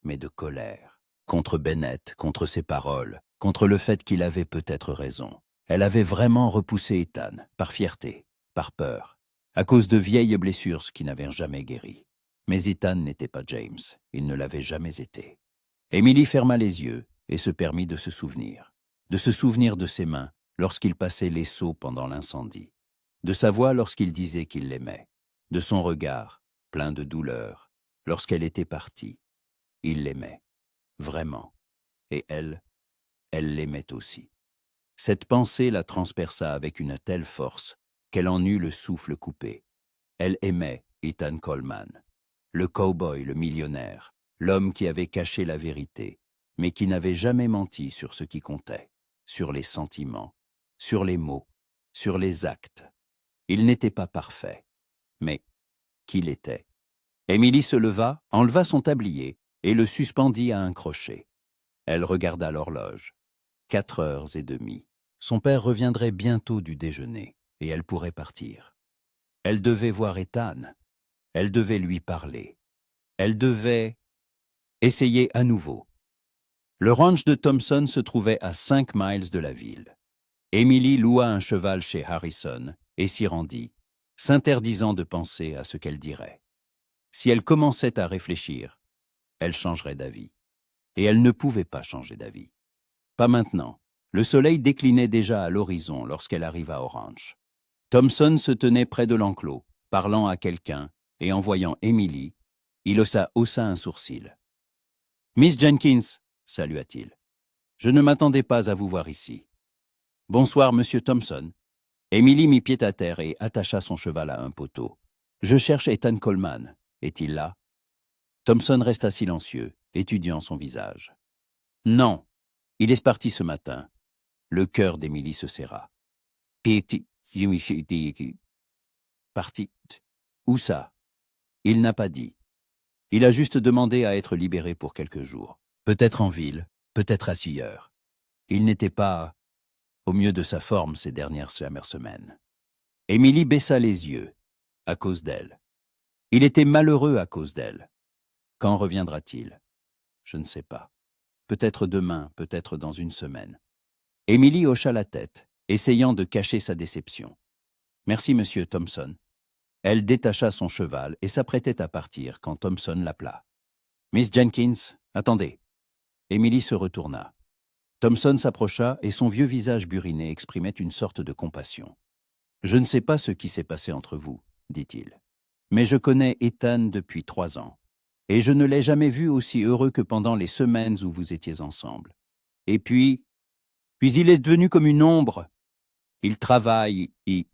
mais de colère. Contre Bennett, contre ses paroles, contre le fait qu'il avait peut-être raison. Elle avait vraiment repoussé Ethan, par fierté, par peur, à cause de vieilles blessures qui n'avaient jamais guéri. Mais Ethan n'était pas James, il ne l'avait jamais été. Émilie ferma les yeux et se permit de se souvenir de ses mains lorsqu'il passait les seaux pendant l'incendie, de sa voix lorsqu'il disait qu'il l'aimait, de son regard, plein de douleur, lorsqu'elle était partie. Il l'aimait, vraiment, et elle l'aimait aussi. Cette pensée la transperça avec une telle force qu'elle en eut le souffle coupé. Elle aimait Ethan Coleman, le cow-boy, le millionnaire, l'homme qui avait caché la vérité, mais qui n'avait jamais menti sur ce qui comptait, sur les sentiments, sur les mots, sur les actes. Il n'était pas parfait, mais qui l'était? Émilie se leva, enleva son tablier et le suspendit à un crochet. Elle regarda l'horloge. 4h30. Son père reviendrait bientôt du déjeuner, et elle pourrait partir. Elle devait voir Ethan. Elle devait lui parler. Elle devait essayer à nouveau. Le ranch de Thompson se trouvait à 5 miles de la ville. Émilie loua un cheval chez Harrison et s'y rendit, s'interdisant de penser à ce qu'elle dirait. Si elle commençait à réfléchir, elle changerait d'avis. Et elle ne pouvait pas changer d'avis. Pas maintenant. Le soleil déclinait déjà à l'horizon lorsqu'elle arriva au ranch. Thompson se tenait près de l'enclos, parlant à quelqu'un, et en voyant Émilie, il haussa un sourcil. « Miss Jenkins » salua-t-il. « Je ne m'attendais pas à vous voir ici. »« Bonsoir, monsieur Thompson. » Émilie mit pied à terre et attacha son cheval à un poteau. « Je cherche Ethan Coleman. Est-il là ?» Thompson resta silencieux, étudiant son visage. « Non, il est parti ce matin. » Le cœur d'Émilie se serra. « Parti. Où ça? » Il n'a pas dit. Il a juste demandé à être libéré pour quelques jours. Peut-être en ville, peut-être ailleurs. Il n'était pas au mieux de sa forme ces dernières semaines. Émilie baissa les yeux, à cause d'elle. Il était malheureux à cause d'elle. Quand reviendra-t-il? Je ne sais pas. Peut-être demain, peut-être dans une semaine. Émilie hocha la tête, essayant de cacher sa déception. « Merci, monsieur Thompson. » Elle détacha son cheval et s'apprêtait à partir quand Thompson l'appela. « Miss Jenkins, attendez. » Émilie se retourna. Thompson s'approcha et son vieux visage buriné exprimait une sorte de compassion. « Je ne sais pas ce qui s'est passé entre vous, » dit-il. « Mais je connais Ethan depuis 3 ans. Et je ne l'ai jamais vu aussi heureux que pendant les semaines où vous étiez ensemble. Et puis il est devenu comme une ombre. Il travaille, il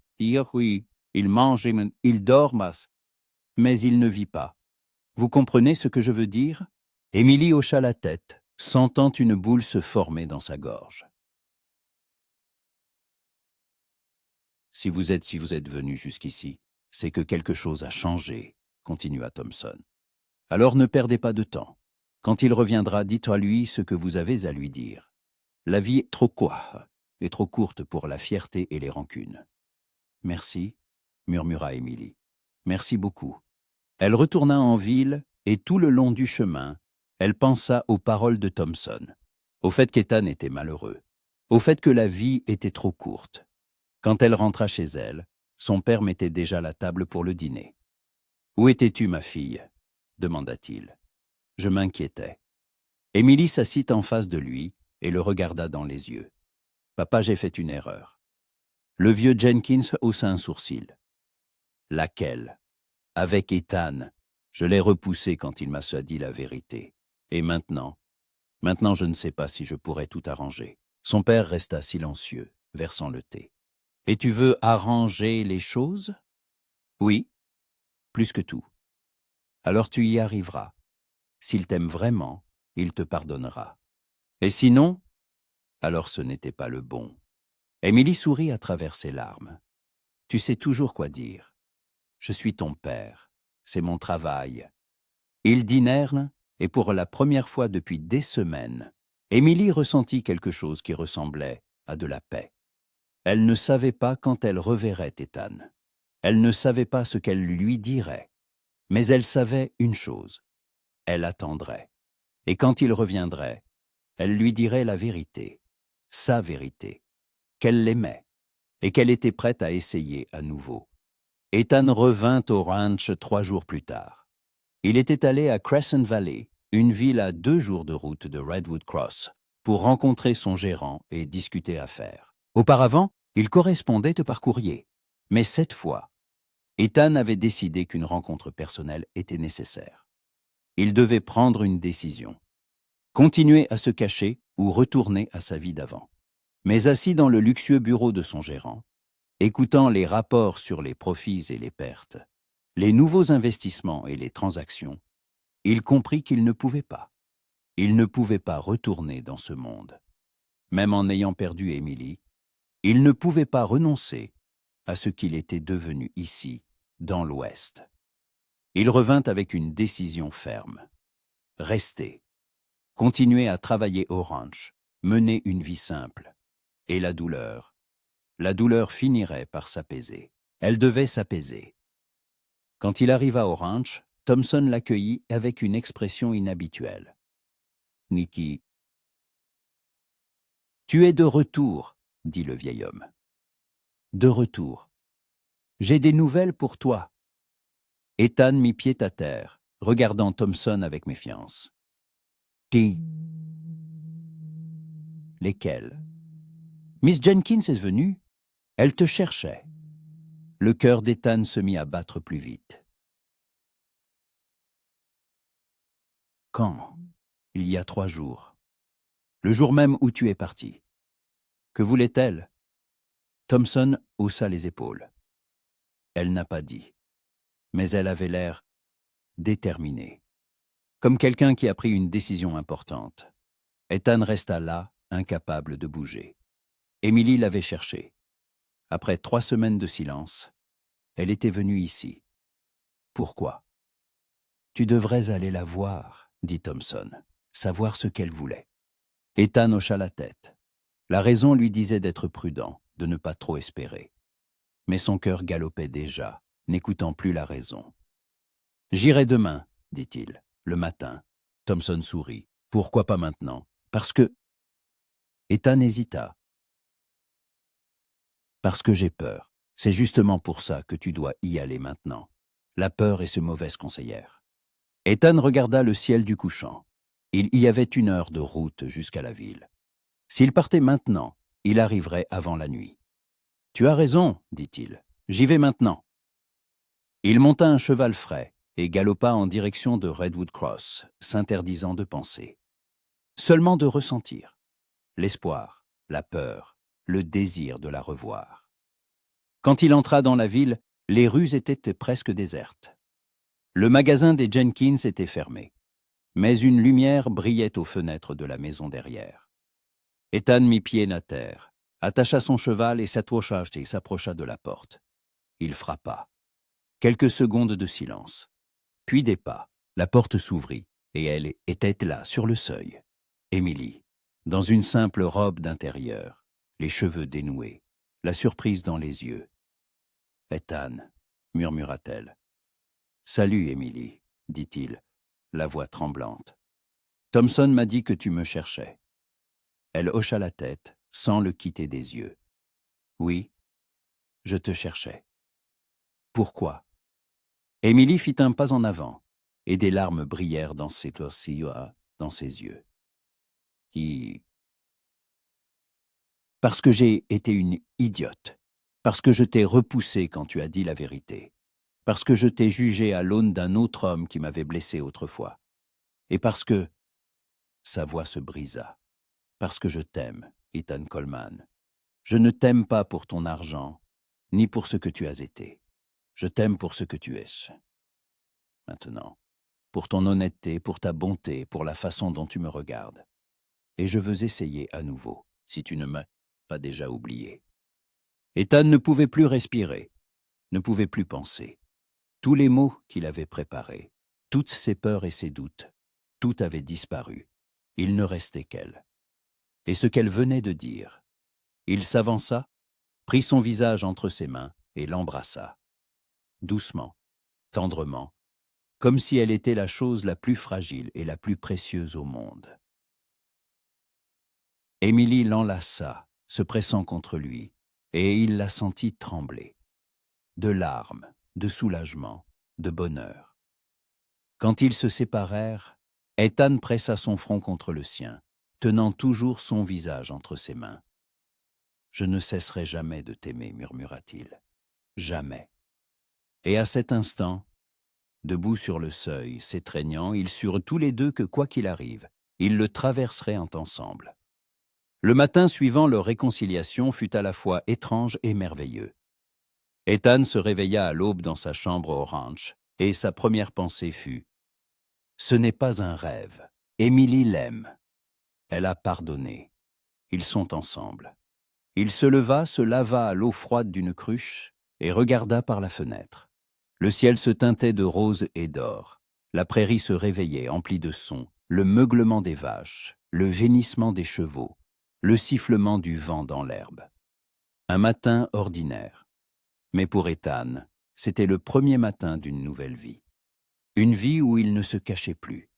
mange, il dort, mais il ne vit pas. Vous comprenez ce que je veux dire? » Émilie hocha la tête, sentant une boule se former dans sa gorge. Si vous êtes venu jusqu'ici, c'est que quelque chose a changé, continua Thompson. Alors ne perdez pas de temps. Quand il reviendra, dites-lui ce que vous avez à lui dire. La vie est trop courte, est trop courte pour la fierté et les rancunes. « Merci, » murmura Emily. « Merci beaucoup. » Elle retourna en ville et tout le long du chemin, elle pensa aux paroles de Thompson, au fait qu'Ethan était malheureux, au fait que la vie était trop courte. Quand elle rentra chez elle, son père mettait déjà la table pour le dîner. « Où étais-tu, ma fille ?» demanda-t-il. Je m'inquiétais. Emily s'assit en face de lui et le regarda dans les yeux. « Papa, j'ai fait une erreur. » Le vieux Jenkins haussa un sourcil. « Laquelle ? Avec Ethan. Je l'ai repoussé quand il m'a dit la vérité. Et maintenant je ne sais pas si je pourrais tout arranger. » Son père resta silencieux, versant le thé. « Et tu veux arranger les choses ?»« Oui, plus que tout. » « Alors tu y arriveras. S'il t'aime vraiment, il te pardonnera. Et sinon, alors ce n'était pas le bon. » Émilie sourit à travers ses larmes. « Tu sais toujours quoi dire. Je suis ton père. C'est mon travail. » Ils dînèrent, et pour la première fois depuis des semaines, Émilie ressentit quelque chose qui ressemblait à de la paix. Elle ne savait pas quand elle reverrait Ethan. Elle ne savait pas ce qu'elle lui dirait. Mais elle savait une chose. Elle attendrait. Et quand il reviendrait, elle lui dirait la vérité, sa vérité, qu'elle l'aimait et qu'elle était prête à essayer à nouveau. Ethan revint au ranch 3 jours plus tard. Il était allé à Crescent Valley, une ville à 2 jours de route de Redwood Cross, pour rencontrer son gérant et discuter affaires. Auparavant, il correspondait par courrier. Mais cette fois, Ethan avait décidé qu'une rencontre personnelle était nécessaire. Il devait prendre une décision. Continuer à se cacher ou retourner à sa vie d'avant. Mais assis dans le luxueux bureau de son gérant, écoutant les rapports sur les profits et les pertes, les nouveaux investissements et les transactions, il comprit qu'il ne pouvait pas. Il ne pouvait pas retourner dans ce monde. Même en ayant perdu Emily, il ne pouvait pas renoncer à ce qu'il était devenu ici, dans l'Ouest. Il revint avec une décision ferme. Rester. Continuer à travailler au ranch, mener une vie simple. Et la douleur finirait par s'apaiser. Elle devait s'apaiser. Quand il arriva au ranch, Thompson l'accueillit avec une expression inhabituelle. « Nicky, tu es de retour, » dit le vieil homme. « De retour. J'ai des nouvelles pour toi. » Ethan mit pied à terre, regardant Thompson avec méfiance. « Qui ? Lesquelles ? Miss Jenkins est venue. Elle te cherchait. » Le cœur d'Ethan se mit à battre plus vite. « Quand ? » ?»« Il y a 3 jours. Le jour même où tu es parti. »« Que voulait-elle ?» Thompson haussa les épaules. Elle n'a pas dit. Mais elle avait l'air déterminée. Comme quelqu'un qui a pris une décision importante. Ethan resta là, incapable de bouger. Emily l'avait cherché. Après 3 semaines de silence, elle était venue ici. Pourquoi ? Tu devrais aller la voir, dit Thompson, savoir ce qu'elle voulait. Ethan hocha la tête. La raison lui disait d'être prudent, de ne pas trop espérer. Mais son cœur galopait déjà, n'écoutant plus la raison. « J'irai demain, dit-il, le matin. » Thompson sourit. « Pourquoi pas maintenant ? Parce que... » Ethan hésita. « Parce que j'ai peur. C'est justement pour ça que tu dois y aller maintenant. La peur est ce mauvaise conseillère. » Ethan regarda le ciel du couchant. Il y avait 1 heure de route jusqu'à la ville. S'il partait maintenant, il arriverait avant la nuit. « Tu as raison, dit-il. J'y vais maintenant. » Il monta un cheval frais et galopa en direction de Redwood Cross, s'interdisant de penser. Seulement de ressentir. L'espoir, la peur, le désir de la revoir. Quand il entra dans la ville, les rues étaient presque désertes. Le magasin des Jenkins était fermé, mais une lumière brillait aux fenêtres de la maison derrière. Ethan mit pied à terre, attacha son cheval et s'approcha de la porte. Il frappa. Quelques secondes de silence. Puis des pas. La porte s'ouvrit et elle était là, sur le seuil. Emily, dans une simple robe d'intérieur, les cheveux dénoués, la surprise dans les yeux. « Ethan » murmura-t-elle. « Salut, Emily, dit-il, la voix tremblante. Thompson m'a dit que tu me cherchais. » Elle hocha la tête, sans le quitter des yeux. « Oui, je te cherchais. » Pourquoi? Emily fit un pas en avant, et des larmes brillèrent dans ses sourcils, dans ses yeux. Parce que j'ai été une idiote. Parce que je t'ai repoussé quand tu as dit la vérité. Parce que je t'ai jugé à l'aune d'un autre homme qui m'avait blessé autrefois. Et parce que... Sa voix se brisa. Parce que je t'aime, Ethan Coleman. Je ne t'aime pas pour ton argent, ni pour ce que tu as été. Je t'aime pour ce que tu es. Maintenant, pour ton honnêteté, pour ta bonté, pour la façon dont tu me regardes. Et je veux essayer à nouveau, si tu ne m'as pas déjà oublié. Ethan ne pouvait plus respirer, ne pouvait plus penser. Tous les mots qu'il avait préparés, toutes ses peurs et ses doutes, tout avait disparu. Il ne restait qu'elle. Et ce qu'elle venait de dire. Il s'avança, prit son visage entre ses mains et l'embrassa. Doucement, tendrement, comme si elle était la chose la plus fragile et la plus précieuse au monde. Émilie l'enlaça, se pressant contre lui, et il la sentit trembler. De larmes, de soulagement, de bonheur. Quand ils se séparèrent, Ethan pressa son front contre le sien, tenant toujours son visage entre ses mains. « Je ne cesserai jamais de t'aimer, murmura-t-il. Jamais. » Et à cet instant, debout sur le seuil, s'étreignant, ils surent tous les deux que, quoi qu'il arrive, ils le traverseraient ensemble. Le matin suivant leur réconciliation fut à la fois étrange et merveilleux. Ethan se réveilla à l'aube dans sa chambre au ranch, et sa première pensée fut « Ce n'est pas un rêve. Emily l'aime. Elle a pardonné. Ils sont ensemble. » Il se leva, se lava à l'eau froide d'une cruche et regarda par la fenêtre. Le ciel se teintait de rose et d'or. La prairie se réveillait, emplie de sons, le meuglement des vaches, le gémissement des chevaux, le sifflement du vent dans l'herbe. Un matin ordinaire. Mais pour Ethan, c'était le premier matin d'une nouvelle vie. Une vie où il ne se cachait plus,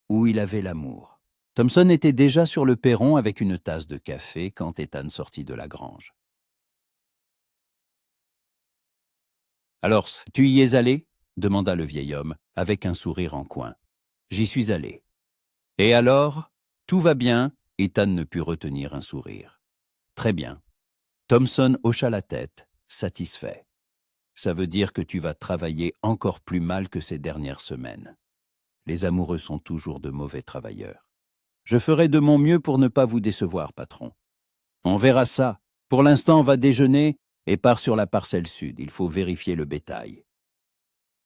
où il avait l'amour. Thompson était déjà sur le perron avec une tasse de café quand Ethan sortit de la grange. « Alors, tu y es allé ?» demanda le vieil homme, avec un sourire en coin. « J'y suis allé. »« Et alors ? Tout va bien ?» Ethan ne put retenir un sourire. « Très bien. » Thompson hocha la tête, satisfait. « Ça veut dire que tu vas travailler encore plus mal que ces dernières semaines. Les amoureux sont toujours de mauvais travailleurs. Je ferai de mon mieux pour ne pas vous décevoir, patron. On verra ça. Pour l'instant, on va déjeuner et part sur la parcelle sud. Il faut vérifier le bétail. »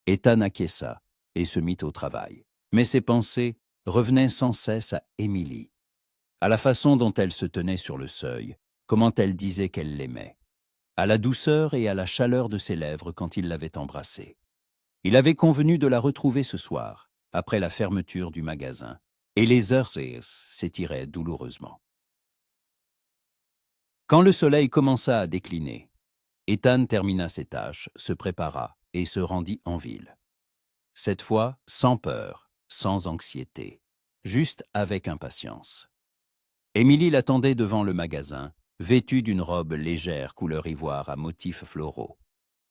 Ethan acquiesça et se mit au travail. Mais ses pensées revenaient sans cesse à Emily, à la façon dont elle se tenait sur le seuil, comment elle disait qu'elle l'aimait, à la douceur et à la chaleur de ses lèvres quand il l'avait embrassée. Il avait convenu de la retrouver ce soir, après la fermeture du magasin, et les heures s'étiraient douloureusement. Quand le soleil commença à décliner, Ethan termina ses tâches, se prépara et se rendit en ville. Cette fois, sans peur, sans anxiété, juste avec impatience. Émilie l'attendait devant le magasin, vêtue d'une robe légère couleur ivoire à motifs floraux.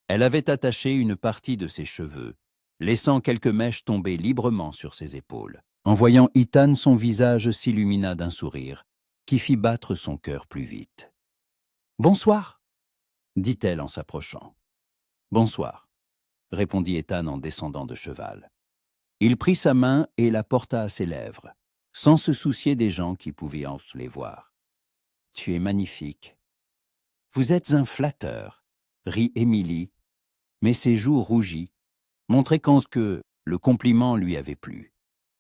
Elle avait attaché une partie de ses cheveux, laissant quelques mèches tomber librement sur ses épaules. En voyant Ethan, son visage s'illumina d'un sourire qui fit battre son cœur plus vite. « Bonsoir » dit-elle en s'approchant. « Bonsoir » répondit Ethan en descendant de cheval. Il prit sa main et la porta à ses lèvres, sans se soucier des gens qui pouvaient en les voir. « Tu es magnifique. »« Vous êtes un flatteur » rit Émilie, mais ses joues rougies montraient que le compliment lui avait plu.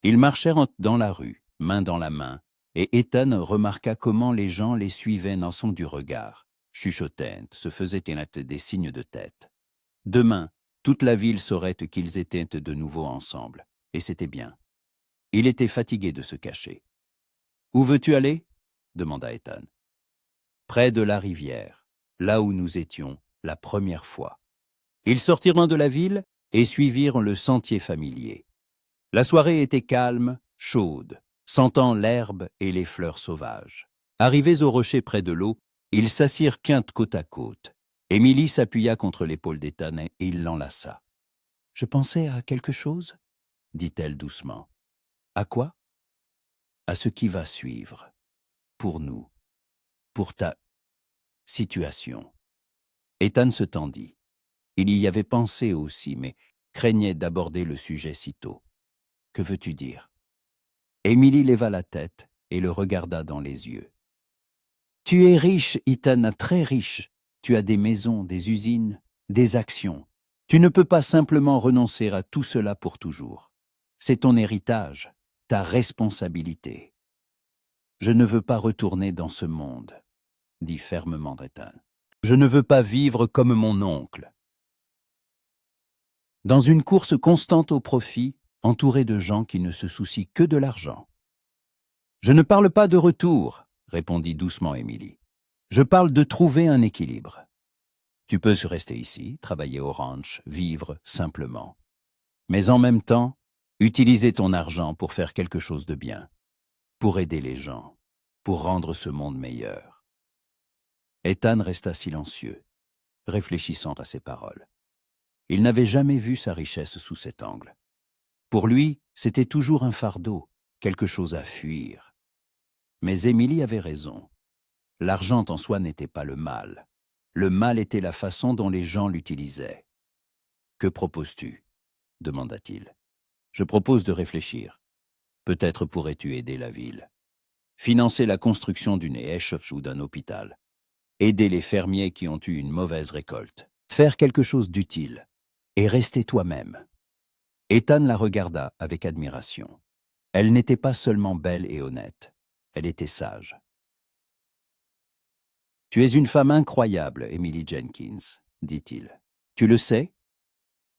Ils marchèrent dans la rue, main dans la main, et Ethan remarqua comment les gens les suivaient dans son du regard, chuchotaient, se faisaient des signes de tête. Demain, toute la ville saurait qu'ils étaient de nouveau ensemble, et c'était bien. Il était fatigué de se cacher. « Où veux-tu aller ?» demanda Ethan. près de la rivière, là où nous étions la première fois. Ils sortirent de la ville et suivirent le sentier familier. La soirée était calme, chaude, sentant l'herbe et les fleurs sauvages. Arrivés au rocher près de l'eau, ils s'assirent côte à côte. Émilie s'appuya contre l'épaule d'Ethan et il l'enlaça. « Je pensais à quelque chose ?» dit-elle doucement. « À quoi ?»« À ce qui va suivre. Pour nous. Pour ta situation. » Ethan se tendit. Il y avait pensé aussi, mais craignait d'aborder le sujet si tôt. « Que veux-tu dire ?» Émilie leva la tête et le regarda dans les yeux. « Tu es riche, Ethan, très riche. Tu as des maisons, des usines, des actions. Tu ne peux pas simplement renoncer à tout cela pour toujours. C'est ton héritage, ta responsabilité. »« Je ne veux pas retourner dans ce monde, » dit fermement Ethan. « Je ne veux pas vivre comme mon oncle. » Dans une course constante au profit, entouré de gens qui ne se soucient que de l'argent. « Je ne parle pas de retour, » répondit doucement Émilie. « Je parle de trouver un équilibre. Tu peux rester ici, travailler au ranch, vivre simplement. Mais en même temps, utiliser ton argent pour faire quelque chose de bien, pour aider les gens, pour rendre ce monde meilleur. » Ethan resta silencieux, réfléchissant à ses paroles. Il n'avait jamais vu sa richesse sous cet angle. Pour lui, c'était toujours un fardeau, quelque chose à fuir. Mais Émilie avait raison. L'argent en soi n'était pas le mal. Le mal était la façon dont les gens l'utilisaient. « Que proposes-tu » demanda-t-il. « Je propose de réfléchir. Peut-être pourrais-tu aider la ville. Financer la construction d'une èche ou d'un hôpital. Aider les fermiers qui ont eu une mauvaise récolte. Faire quelque chose d'utile. Et rester toi-même. » Ethan la regarda avec admiration. Elle n'était pas seulement belle et honnête. Elle était sage. « Tu es une femme incroyable, Emily Jenkins, » dit-il. « Tu le sais ?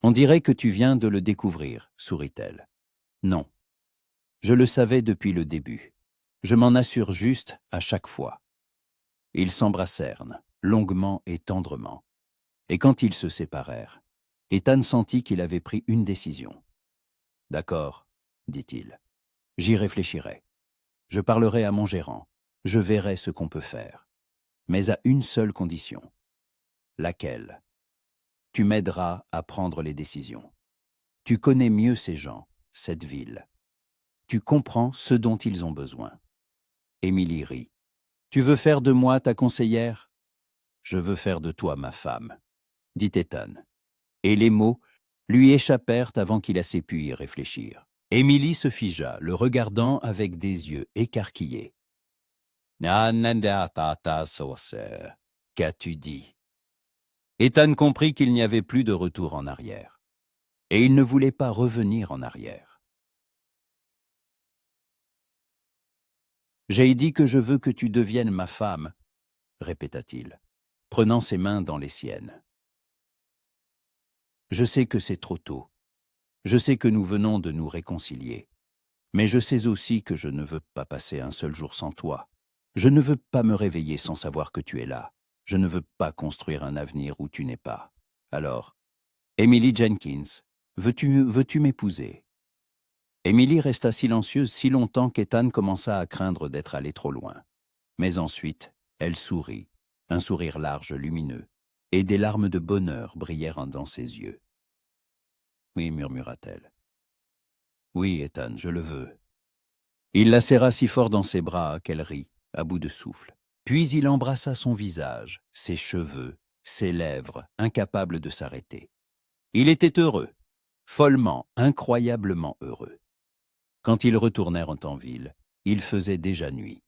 On dirait que tu viens de le découvrir, » sourit-elle. « Non. Je le savais depuis le début. Je m'en assure juste à chaque fois. » Ils s'embrassèrent, longuement et tendrement. Et quand ils se séparèrent, Ethan sentit qu'il avait pris une décision. « D'accord, » dit-il. « J'y réfléchirai. Je parlerai à mon gérant. Je verrai ce qu'on peut faire. Mais à une seule condition. » « Laquelle ? » « Tu m'aideras à prendre les décisions. Tu connais mieux ces gens, cette ville. Tu comprends ce dont ils ont besoin. » Émilie rit. « Tu veux faire de moi ta conseillère ? » « Je veux faire de toi ma femme, » dit Ethan. Et les mots lui échappèrent avant qu'il ait pu y réfléchir. Émilie se figea, le regardant avec des yeux écarquillés. « Qu'as-tu dit ?» Ethan comprit qu'il n'y avait plus de retour en arrière. Et il ne voulait pas revenir en arrière. « J'ai dit que je veux que tu deviennes ma femme, » répéta-t-il, prenant ses mains dans les siennes. « Je sais que c'est trop tôt. Je sais que nous venons de nous réconcilier. Mais je sais aussi que je ne veux pas passer un seul jour sans toi. Je ne veux pas me réveiller sans savoir que tu es là. Je ne veux pas construire un avenir où tu n'es pas. Alors, Emily Jenkins, veux-tu m'épouser ?» Émilie resta silencieuse si longtemps qu'Ethan commença à craindre d'être allé trop loin. Mais ensuite, elle sourit, un sourire large, lumineux, et des larmes de bonheur brillèrent dans ses yeux. « Oui, » murmura-t-elle. « Oui, Ethan, je le veux. » Il la serra si fort dans ses bras qu'elle rit, à bout de souffle. Puis il embrassa son visage, ses cheveux, ses lèvres, incapable de s'arrêter. Il était heureux, follement, incroyablement heureux. Quand ils retournèrent en ville, il faisait déjà nuit.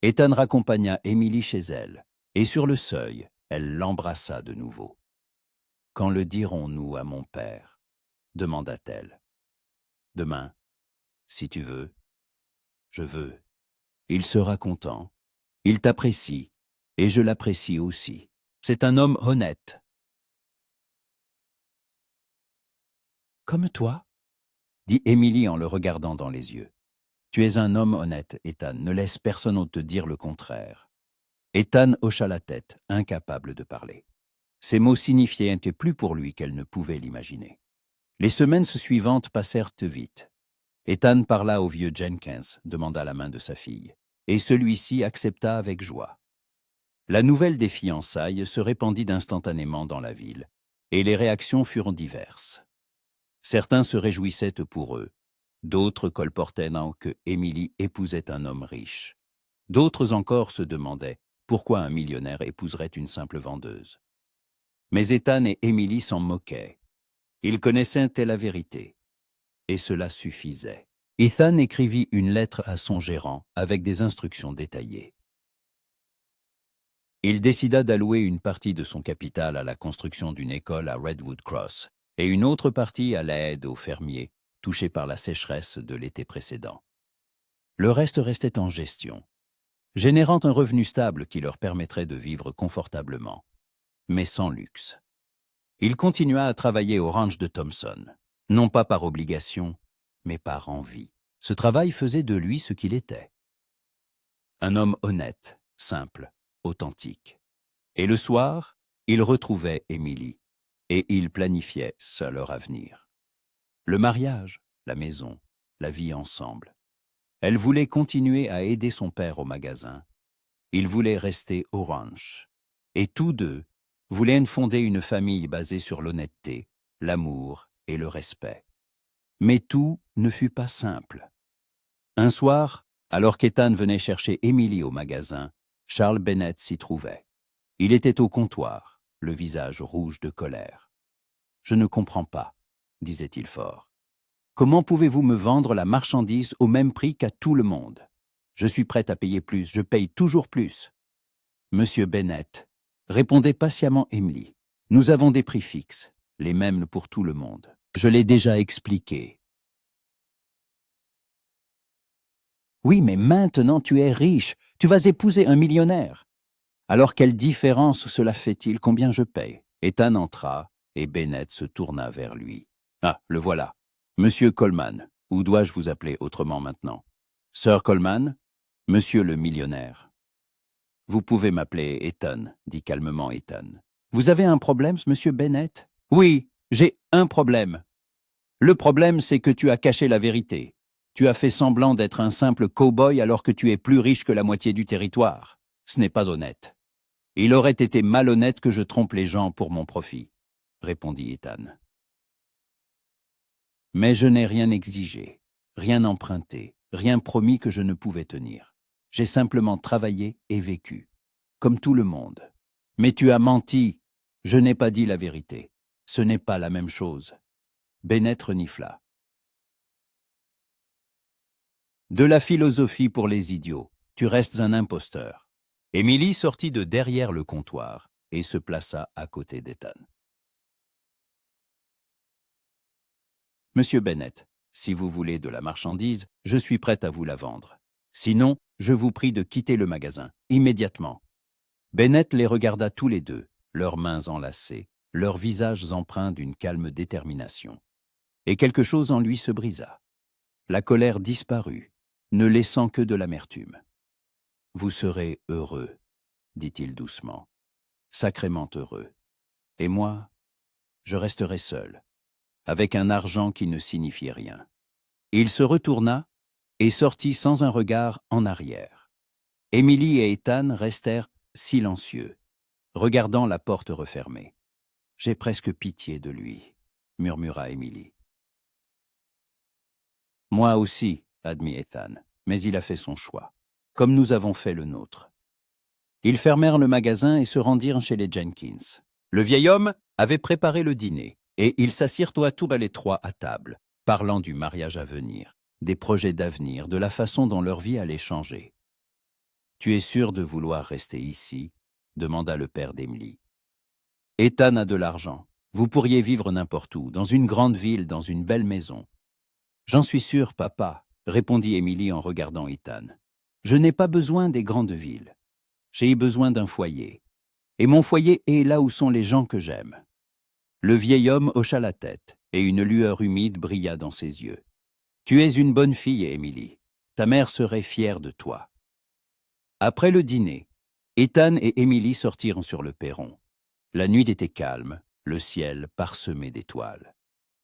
Ethan raccompagna Émilie chez elle, et sur le seuil, elle l'embrassa de nouveau. « Quand le dirons-nous à mon père ?» demanda-t-elle. « Demain, si tu veux. » « Je veux. Il sera content. Il t'apprécie, et je l'apprécie aussi. C'est un homme honnête. »« Comme toi ?» dit Émilie en le regardant dans les yeux. « Tu es un homme honnête, Ethan. Ne laisse personne te dire le contraire. Ethan hocha la tête, incapable de parler. Ces mots signifiaient plus pour lui qu'elle ne pouvait l'imaginer. Les semaines suivantes passèrent vite. Ethan parla au vieux Jenkins, demanda la main de sa fille, et celui-ci accepta avec joie. La nouvelle des fiançailles se répandit instantanément dans la ville, et les réactions furent diverses. Certains se réjouissaient pour eux, d'autres colportaient que Emily épousait un homme riche. D'autres encore se demandaient pourquoi un millionnaire épouserait une simple vendeuse. Mais Ethan et Emily s'en moquaient. Ils connaissaient la vérité, et cela suffisait. Ethan écrivit une lettre à son gérant avec des instructions détaillées. Il décida d'allouer une partie de son capital à la construction d'une école à Redwood Cross et une autre partie à l'aide aux fermiers touchés par la sécheresse de l'été précédent. Le reste restait en gestion, générant un revenu stable qui leur permettrait de vivre confortablement, mais sans luxe. Il continua à travailler au ranch de Thompson, non pas par obligation, mais par envie. Ce travail faisait de lui ce qu'il était. Un homme honnête, simple, authentique. Et le soir, il retrouvait Emily, et ils planifiaient leur avenir. Le mariage, la maison, la vie ensemble. Elle voulait continuer à aider son père au magasin. Il voulait rester au ranch. Et tous deux voulaient fonder une famille basée sur l'honnêteté, l'amour et le respect. Mais tout ne fut pas simple. Un soir, alors qu'Ethan venait chercher Emily au magasin, Charles Bennett s'y trouvait. Il était au comptoir, le visage rouge de colère. « Je ne comprends pas, » disait-il fort. « Comment pouvez-vous me vendre la marchandise au même prix qu'à tout le monde? Je suis prêt à payer plus, je paye toujours plus. » Monsieur Bennett, répondait patiemment Emily, « Nous avons des prix fixes, les mêmes pour tout le monde. Je l'ai déjà expliqué. » Oui, mais maintenant tu es riche, tu vas épouser un millionnaire. Alors quelle différence cela fait-il, combien je paye? Ethan entra, et Bennett se tourna vers lui. Ah, le voilà. Monsieur Coleman, ou dois-je vous appeler autrement maintenant? Sir Coleman, monsieur le millionnaire. Vous pouvez m'appeler Ethan, dit calmement Ethan. Vous avez un problème, monsieur Bennett? Oui, j'ai un problème. Le problème, c'est que tu as caché la vérité. Tu as fait semblant d'être un simple cow-boy alors que tu es plus riche que la moitié du territoire. Ce n'est pas honnête. Il aurait été malhonnête que je trompe les gens pour mon profit, répondit Ethan. Mais je n'ai rien exigé, rien emprunté, rien promis que je ne pouvais tenir. J'ai simplement travaillé et vécu, comme tout le monde. Mais tu as menti. Je n'ai pas dit la vérité. Ce n'est pas la même chose. Bennett renifla. De la philosophie pour les idiots. Tu restes un imposteur. Emily sortit de derrière le comptoir et se plaça à côté d'Ethan. Monsieur Bennett, si vous voulez de la marchandise, je suis prête à vous la vendre. Sinon, je vous prie de quitter le magasin, immédiatement. Bennett les regarda tous les deux, leurs mains enlacées, leurs visages empreints d'une calme détermination. Et quelque chose en lui se brisa. La colère disparut, ne laissant que de l'amertume. « Vous serez heureux, » dit-il doucement, « sacrément heureux. Et moi, je resterai seul, avec un argent qui ne signifiait rien. » Il se retourna et sortit sans un regard en arrière. Emily et Ethan restèrent silencieux, regardant la porte refermée. « J'ai presque pitié de lui, » murmura Emily. « Moi aussi, » admit Ethan, mais il a fait son choix, comme nous avons fait le nôtre. Ils fermèrent le magasin et se rendirent chez les Jenkins. Le vieil homme avait préparé le dîner, et ils s'assirent tous les trois à table, parlant du mariage à venir, des projets d'avenir, de la façon dont leur vie allait changer. « Tu es sûr de vouloir rester ici ?» demanda le père d'Emily. « Ethan a de l'argent. Vous pourriez vivre n'importe où, dans une grande ville, dans une belle maison. »« J'en suis sûr, papa, » répondit Emily en regardant Ethan. « Je n'ai pas besoin des grandes villes. J'ai besoin d'un foyer. Et mon foyer est là où sont les gens que j'aime. » Le vieil homme hocha la tête, et une lueur humide brilla dans ses yeux. « Tu es une bonne fille, Emily. Ta mère serait fière de toi. » Après le dîner, Ethan et Emily sortirent sur le perron. La nuit était calme, le ciel parsemé d'étoiles.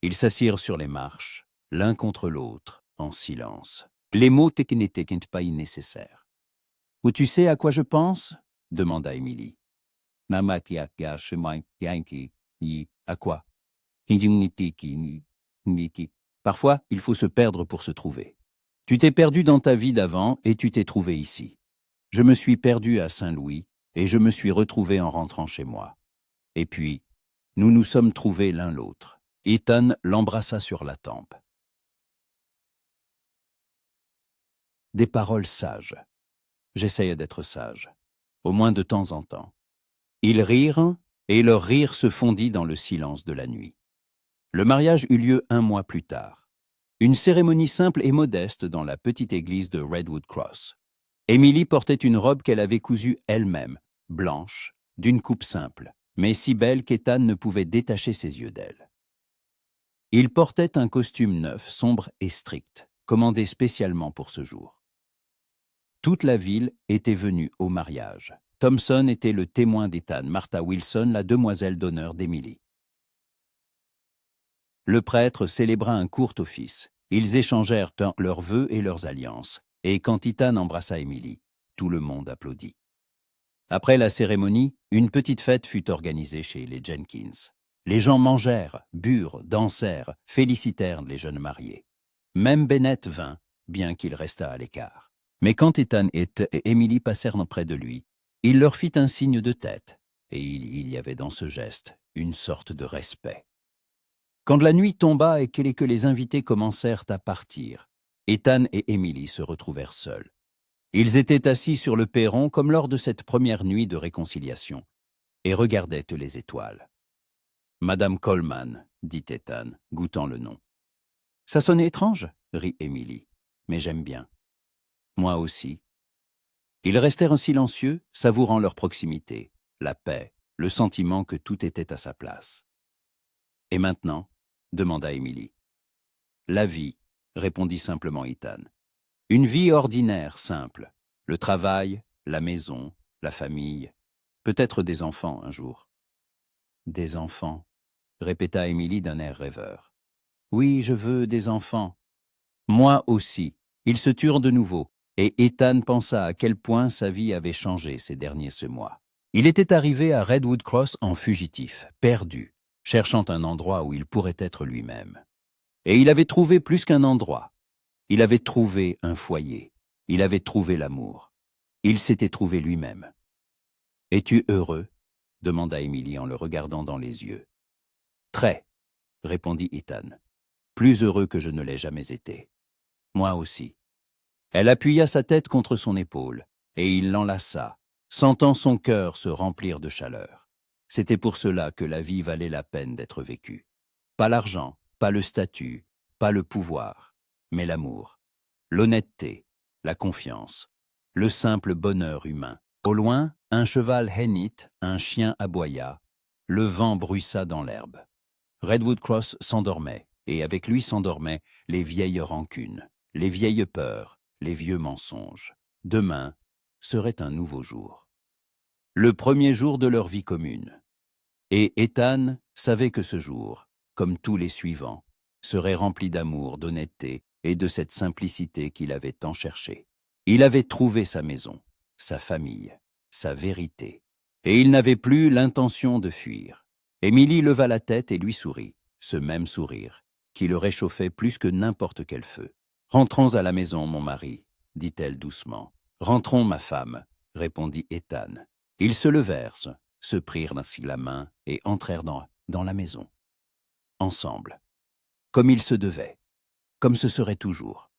Ils s'assirent sur les marches, l'un contre l'autre, en silence. Les mots n'étaient pas nécessaires. « Ou tu sais à quoi je pense ?» demanda Emily. « À quoi ?»« Parfois, il faut se perdre pour se trouver. Tu t'es perdu dans ta vie d'avant et tu t'es trouvé ici. Je me suis perdu à Saint-Louis et je me suis retrouvé en rentrant chez moi. Et puis, nous nous sommes trouvés l'un l'autre. » Ethan l'embrassa sur la tempe. Des paroles sages. J'essayais d'être sage, au moins de temps en temps. Ils rirent, et leur rire se fondit dans le silence de la nuit. Le mariage eut lieu 1 mois plus tard. Une cérémonie simple et modeste dans la petite église de Redwood Cross. Emily portait une robe qu'elle avait cousue elle-même, blanche, d'une coupe simple, mais si belle qu'Ethan ne pouvait détacher ses yeux d'elle. Il portait un costume neuf, sombre et strict, commandé spécialement pour ce jour. Toute la ville était venue au mariage. Thompson était le témoin d'Ethan, Martha Wilson la demoiselle d'honneur d'Emily. Le prêtre célébra un court office. Ils échangèrent leurs vœux et leurs alliances, et quand Ethan embrassa Emily, tout le monde applaudit. Après la cérémonie, une petite fête fut organisée chez les Jenkins. Les gens mangèrent, burent, dansèrent, félicitèrent les jeunes mariés. Même Bennett vint, bien qu'il restât à l'écart. Mais quand Ethan et Emily passèrent près de lui, il leur fit un signe de tête, et il y avait dans ce geste une sorte de respect. Quand la nuit tomba et que les invités commencèrent à partir, Ethan et Emily se retrouvèrent seuls. Ils étaient assis sur le perron comme lors de cette première nuit de réconciliation, et regardaient les étoiles. « Madame Coleman, » dit Ethan, goûtant le nom. « Ça sonne étrange, » rit Emily, « mais j'aime bien. » « Moi aussi. » Ils restèrent silencieux, savourant leur proximité, la paix, le sentiment que tout était à sa place. « Et maintenant ?» demanda Emily. « La vie, » répondit simplement Ethan. « Une vie ordinaire, simple. Le travail, la maison, la famille, peut-être des enfants un jour. »« Des enfants » répéta Emily d'un air rêveur. « Oui, je veux des enfants. »« Moi aussi. » Ils se turent de nouveau, et Ethan pensa à quel point sa vie avait changé ces derniers mois. Il était arrivé à Redwood Cross en fugitif, perdu, cherchant un endroit où il pourrait être lui-même. Et il avait trouvé plus qu'un endroit. Il avait trouvé un foyer. Il avait trouvé l'amour. Il s'était trouvé lui-même. « Es-tu heureux ?» demanda Emily en le regardant dans les yeux. « Très, » répondit Ethan. « Plus heureux que je ne l'ai jamais été. »« Moi aussi. » Elle appuya sa tête contre son épaule, et il l'enlaça, sentant son cœur se remplir de chaleur. C'était pour cela que la vie valait la peine d'être vécue. Pas l'argent, pas le statut, pas le pouvoir, mais l'amour, l'honnêteté, la confiance, le simple bonheur humain. Au loin, un cheval hennit, un chien aboya, le vent bruissa dans l'herbe. Redwood Cross s'endormait, et avec lui s'endormaient les vieilles rancunes, les vieilles peurs, les vieux mensonges. Demain serait un nouveau jour. Le premier jour de leur vie commune. Et Ethan savait que ce jour, comme tous les suivants, serait rempli d'amour, d'honnêteté et de cette simplicité qu'il avait tant cherché. Il avait trouvé sa maison, sa famille, sa vérité, et il n'avait plus l'intention de fuir. Emily leva la tête et lui sourit, ce même sourire, qui le réchauffait plus que n'importe quel feu. « Rentrons à la maison, mon mari, » dit-elle doucement. « Rentrons, ma femme, » répondit Ethan. Ils se levèrent, se prirent ainsi la main et entrèrent dans la maison. Ensemble, comme il se devait, comme ce serait toujours.